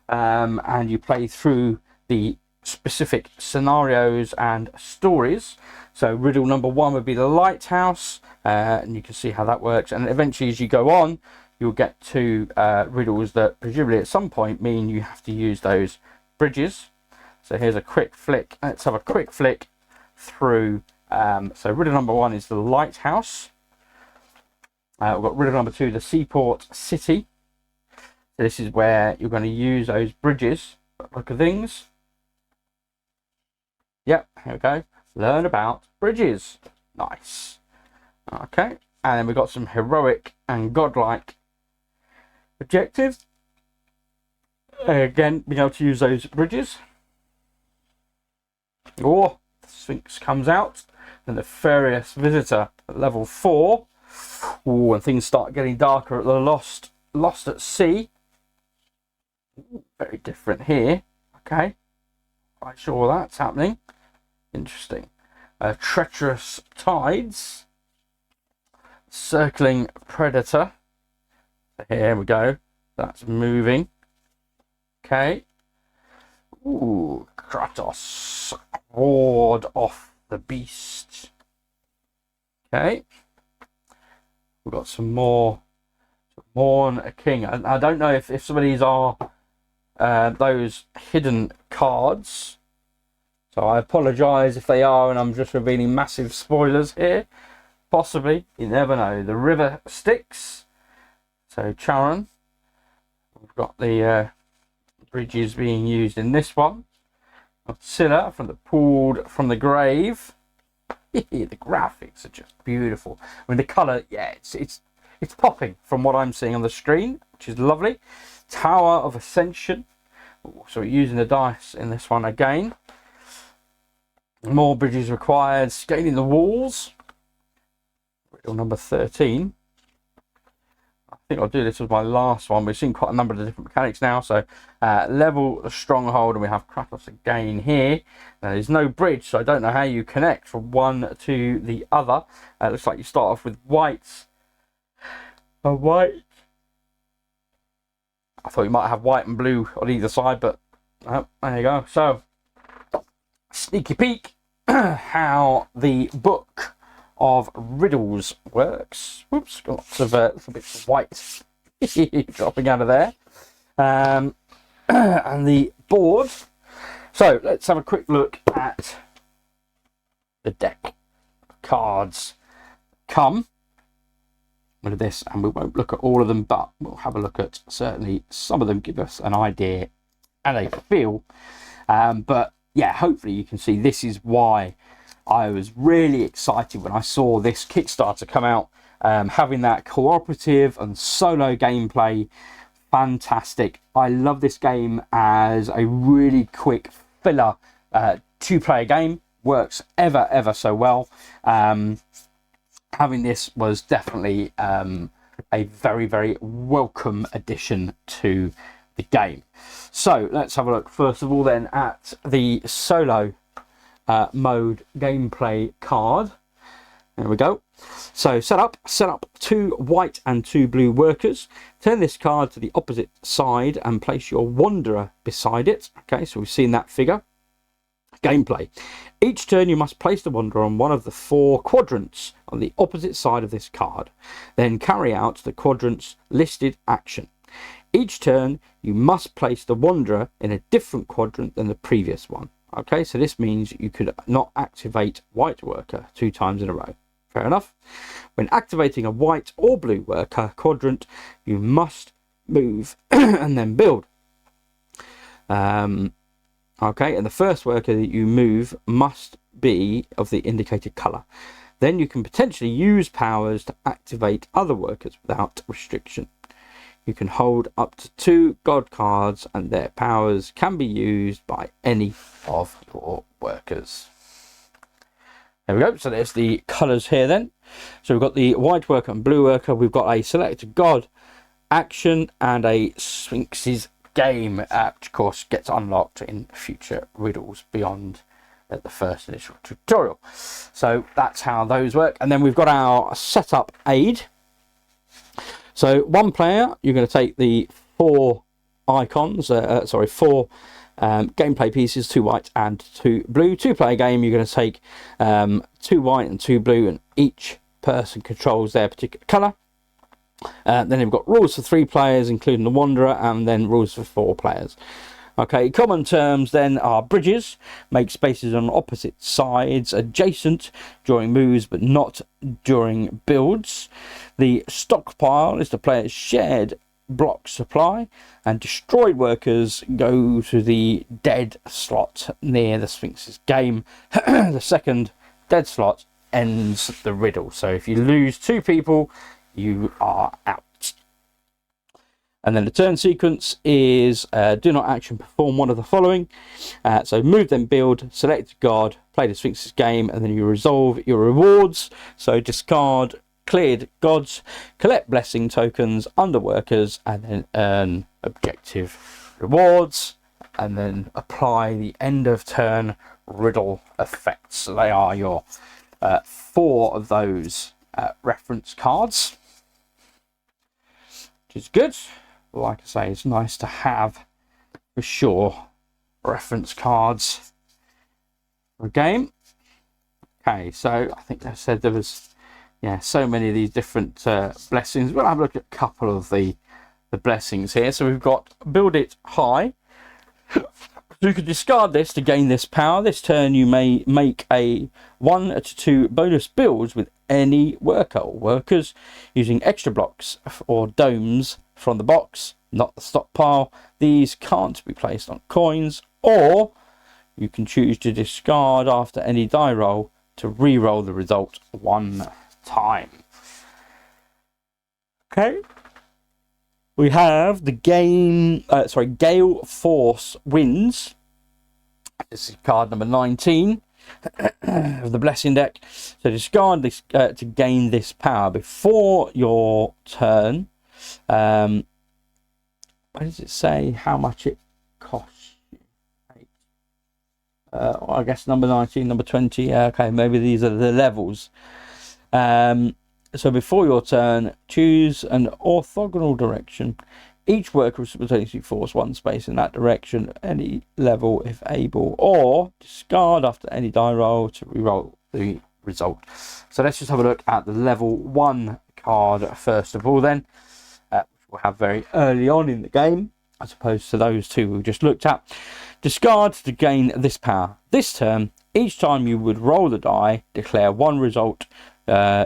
and you play through the specific scenarios and stories. So riddle number 1 would be the lighthouse, and you can see how that works. And eventually, as you go on, you'll get to riddles that presumably at some point mean you have to use those bridges. So here's a quick flick. Let's have a quick flick through. So riddle number 1 is the lighthouse. We've got riddle number 2, the seaport city. So this is where you're going to use those bridges. Look at things. Yep, here we go. Learn about bridges. Nice. Okay, and then we've got some heroic and godlike objectives. Again, being able to use those bridges. Or the Sphinx comes out, and the nefarious visitor at level 4. Ooh, and things start getting darker at the lost at sea. Ooh, very different here. Okay, quite sure that's happening. Interesting. Treacherous tides. Circling predator. Here we go. That's moving. Okay. Ooh, Kratos. Ward off the beast. Okay. We've got some more. Mourn a king. I don't know if some of these are those hidden cards. So I apologise if they are, and I'm just revealing massive spoilers here. Possibly, you never know. The river Styx. So Charon. We've got the bridges being used in this one. Scylla from the pulled from the grave. The graphics are just beautiful. I mean, the colour, yeah, it's popping from what I'm seeing on the screen, which is lovely. Tower of Ascension. So we're using the dice in this one again. More bridges required. Scaling the walls. Riddle number 13. I think I'll do this as my last one. We've seen quite a number of different mechanics now. So level the stronghold, and we have Kratos again here. There's no bridge, so I don't know how you connect from one to the other. It looks like you start off with whites. A white. I thought you might have white and blue on either side, but there you go. So sneaky peek how the book of riddles works. Whoops, got lots of little bits of white dropping out of there. And the board. So let's have a quick look at the deck of cards. Come. Look at this, and we won't look at all of them, but we'll have a look at certainly some of them, give us an idea and a feel. But yeah, hopefully you can see this is why I was really excited when I saw this Kickstarter come out. Having that cooperative and solo gameplay, fantastic. I love this game as a really quick filler 2-player game. Works ever so well. Having this was definitely a very welcome addition to the game. So let's have a look first of all then at the solo mode gameplay card. There we go. So set up 2 white and 2 blue workers. Turn this card to the opposite side and place your Wanderer beside it. Okay, so we've seen that figure. Gameplay. Each turn you must place the Wanderer on one of the 4 quadrants on the opposite side of this card. Then carry out the quadrant's listed action. Each turn you must place the Wanderer in a different quadrant than the previous one. Okay, so this means you could not activate white worker 2 times in a row. Fair enough. When activating a white or blue worker quadrant, you must move and then build. Okay, and the first worker that you move must be of the indicated colour. Then you can potentially use powers to activate other workers without restriction. You can hold up to 2 god cards and their powers can be used by any of your workers. There we go. So there's the colours here then. So we've got the white worker and blue worker. We've got a select a god action and a Sphinx's game, which of course gets unlocked in future riddles beyond the first initial tutorial. So that's how those work. And then we've got our setup aid. So 1 player, you're going to take the 4 icons, 4 gameplay pieces, 2 white and 2 blue. 2-player game, you're going to take 2 white and 2 blue, and each person controls their particular colour. Then you've got rules for 3 players, including the Wanderer, and then rules for 4 players. Okay, common terms then are bridges, make spaces on opposite sides adjacent during moves but not during builds. The stockpile is the player's shared block supply, and destroyed workers go to the dead slot near the Sphinx's game. The second dead slot ends the riddle. So if you lose 2 people, you are out. And then the turn sequence is do not action perform one of the following. So move, then build, select god, play the Sphinx's game, and then you resolve your rewards. So discard cleared gods, collect blessing tokens under workers, and then earn objective rewards, and then apply the end of turn riddle effects. So they are your 4 of those reference cards, which is good. Like I say, it's nice to have, for sure, reference cards for a game. Okay, so I think I said there was, so many of these different blessings. We'll have a look at a couple of the blessings here. So we've got build it high. So you can discard this to gain this power. This turn you may make a 1 to 2 bonus builds with any worker or workers using extra blocks or domes from the box, not the stockpile. These can't be placed on coins, or you can choose to discard after any die roll to re-roll the result 1 time. Okay, we have the Gale Force Winds. This is card number 19 of the blessing deck. So discard this to gain this power before your turn. Where does it say how much it costs you? I guess number 19, number 20. Okay, maybe these are the levels. So before your turn, choose an orthogonal direction. Each worker will simultaneously force 1 space in that direction at any level if able, or discard after any die roll to reroll the result. So let's just have a look at the level 1 card first of all then, which we'll have very early on in the game, as opposed to those 2 we just looked at. Discard to gain this power. This turn, each time you would roll the die, declare 1 result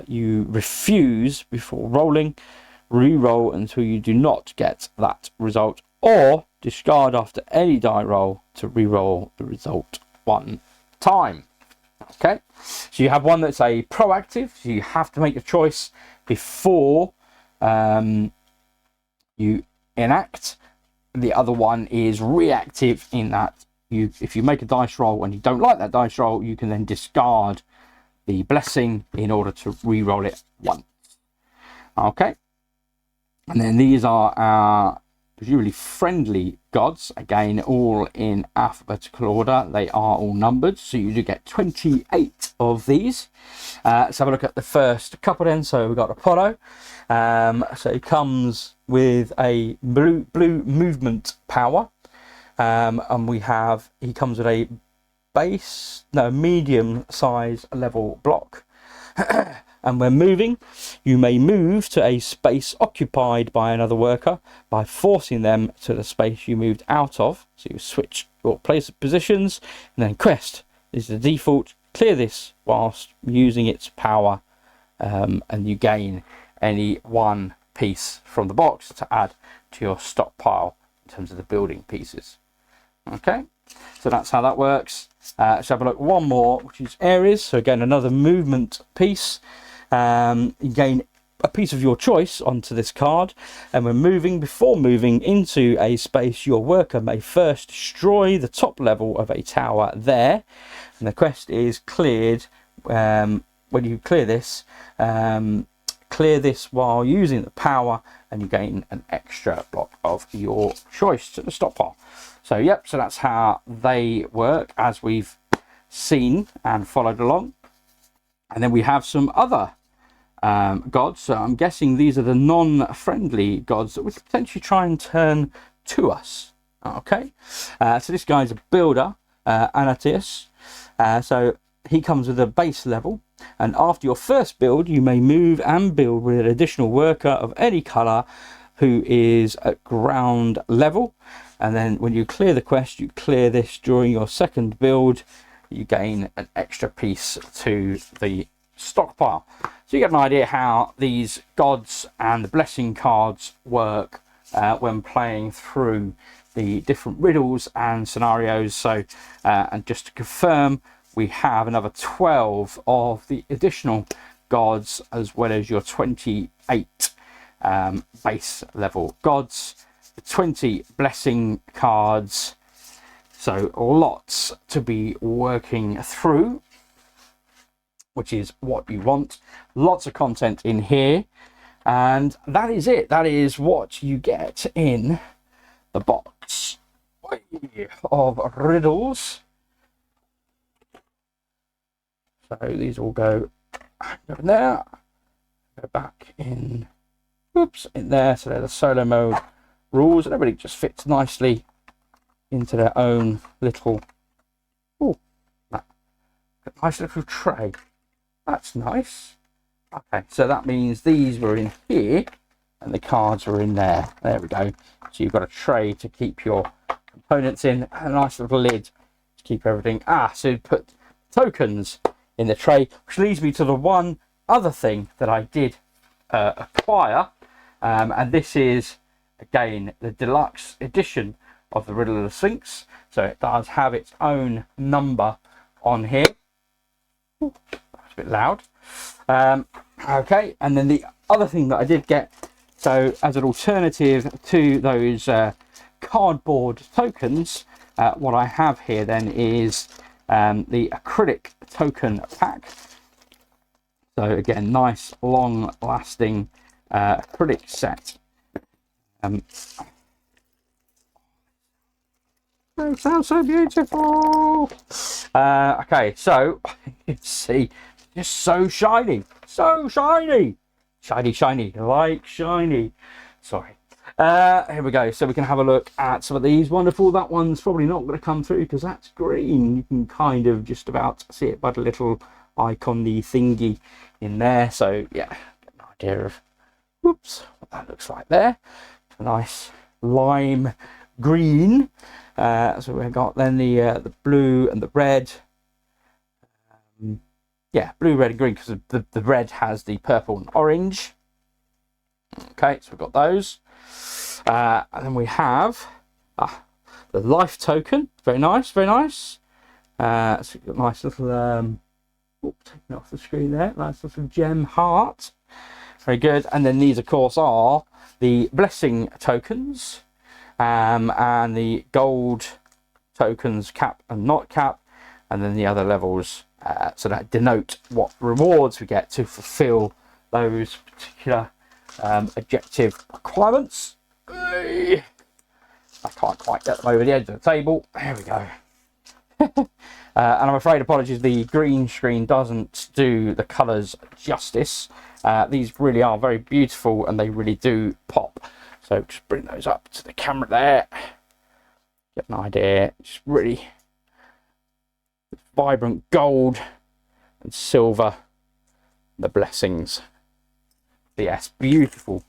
you refuse before rolling. Re-roll until you do not get that result, or discard after any die roll to re-roll the result 1 time. Okay, so you have one that's a proactive, so you have to make a choice before you enact. The other one is reactive, in that if you make a dice roll and you don't like that dice roll, you can then discard the blessing in order to re-roll it once. Okay. And then these are our presumably friendly gods, again all in alphabetical order. They are all numbered, so you do get 28 of these. Let's have a look at the first couple then. So we've got Apollo. So it comes with a blue movement power, and he comes with a medium size level block. And when moving, you may move to a space occupied by another worker by forcing them to the space you moved out of. So you switch your place of positions, and then quest is the default. Clear this whilst using its power, and you gain any one piece from the box to add to your stockpile in terms of the building pieces. Okay, so that's how that works. Let's have a look one more, which is Ares. So again, another movement piece. You gain a piece of your choice onto this card, and when moving, before moving into a space, your worker may first destroy the top level of a tower there, and the quest is cleared. When you clear this while using the power, and you gain an extra block of your choice to the stockpile. So yep, so that's how they work as we've seen and followed along. And then we have some other gods. So I'm guessing these are the non-friendly gods that we could potentially try and turn to us. Okay, so this guy's a builder, Anatius. So he comes with a base level, and after your first build, you may move and build with an additional worker of any colour who is at ground level. And then when you clear the quest, you clear this during your second build, you gain an extra piece to the stockpile. So you get an idea how these gods and the blessing cards work when playing through the different riddles and scenarios. So and just to confirm, we have another 12 of the additional gods, as well as your 28 base level gods, 20 blessing cards. So lots to be working through, which is what you want. Lots of content in here, and that is it. That is what you get in the box of riddles. So these all go in there, go back in, in there. So they're the solo mode rules, and everybody just fits nicely into their own little, nice little tray. That's nice. Okay, so that means these were in here and the cards were in there. There we go. So you've got a tray to keep your components in, and a nice little lid to keep everything. So you put tokens in the tray, which leads me to the one other thing that I did acquire, and this is again the deluxe edition of the Riddle of the Sphinx. So it does have its own number on here. Ooh, that's a bit loud. Okay, and then the other thing that I did get, so as an alternative to those cardboard tokens, what I have here then is the acrylic token pack. So again, nice long lasting acrylic set. It sounds so beautiful. Okay, so you see, just so shiny, shiny, like shiny. Sorry. Here we go. So we can have a look at some of these. Wonderful. That one's probably not going to come through because that's green. You can kind of just about see it by the little icon-y thingy in there. So yeah, get an idea of what that looks like there. A nice lime green. So we've got then the blue and the red. Yeah, blue, red and green, because the red has the purple and orange. Okay, so we've got those. And then we have the life token. Very nice, very nice. So we've got a nice little, taking it off the screen there. Nice little gem heart. Very good. And then these, of course, are the blessing tokens. And the gold tokens, cap and not cap, and then the other levels, so that denote what rewards we get to fulfill those particular objective requirements. I can't quite get them over the edge of the table. There we go. And I'm afraid, apologies, the green screen doesn't do the colours justice. These really are very beautiful and they really do pop. So just bring those up to the camera there. Get an idea. Just really vibrant gold and silver. The blessings. But yes, beautiful,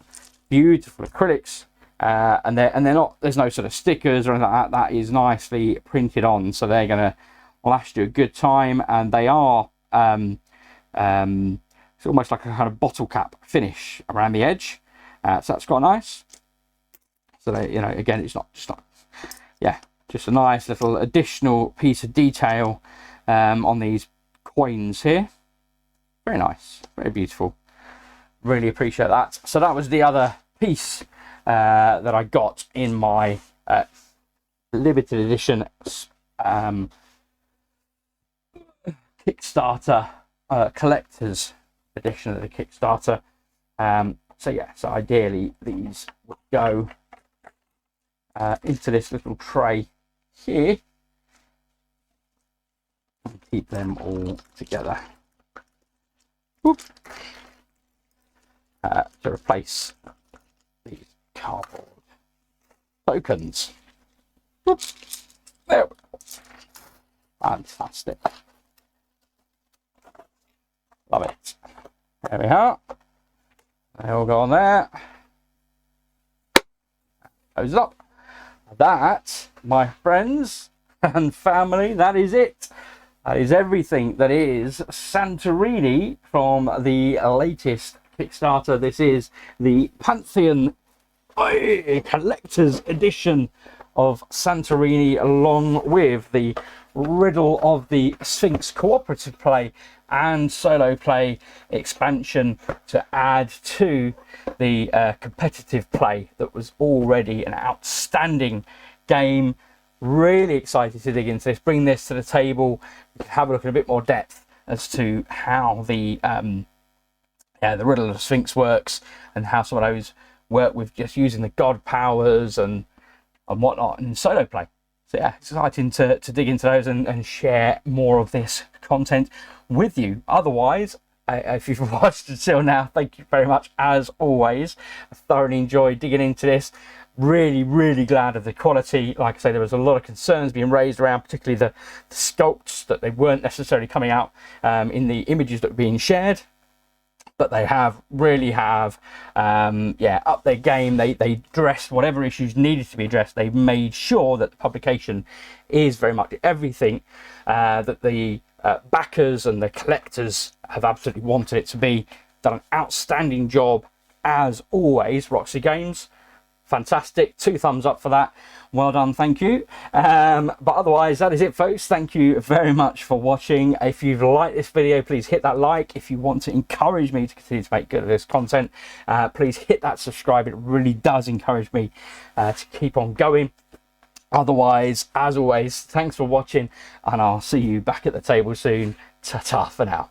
beautiful acrylics. And they're not, there's no sort of stickers or anything like that. That is nicely printed on, so they're going to last you a good time. And they are it's almost like a kind of bottle cap finish around the edge, so that's quite nice. So they, you know, again, it's not just not, yeah, just a nice little additional piece of detail on these coins here. Very nice, very beautiful. Really appreciate that. So that was the other piece that I got in my limited edition Kickstarter collector's edition of the Kickstarter. So yeah, so ideally these would go into this little tray here and keep them all together. Whoop. To replace these cardboard tokens. Whoop. There we go. Fantastic. Love it. There we are. They all go on there. Close it up. That, my friends and family, that is it. That is everything that is Santorini from the latest Kickstarter. This is the Pantheon collector's edition of Santorini, along with the Riddle of the Sphinx cooperative play and solo play expansion to add to the competitive play that was already an outstanding game. Really excited to dig into this, bring this to the table, have a look in a bit more depth as to how the Riddle of the Sphinx works and how some of those work with just using the god powers and whatnot in solo play. So yeah, it's exciting to dig into those and share more of this content with you. Otherwise, if you've watched until now, thank you very much as always. I thoroughly enjoyed digging into this. Really glad of the quality. Like I say, there was a lot of concerns being raised around particularly the sculpts, that they weren't necessarily coming out in the images that were being shared. But they really have upped their game. They addressed whatever issues needed to be addressed. They've made sure that the publication is very much everything that the backers and the collectors have absolutely wanted it to be. Done an outstanding job as always, Roxley Games. Fantastic, 2 thumbs up for that. Well done, thank you. But otherwise, that is it, folks. Thank you very much for watching. If you've liked this video, please hit that like. If you want to encourage me to continue to make good of this content, please hit that subscribe. It really does encourage me to keep on going. Otherwise, as always, thanks for watching, and I'll see you back at the table soon. Ta-ta for now.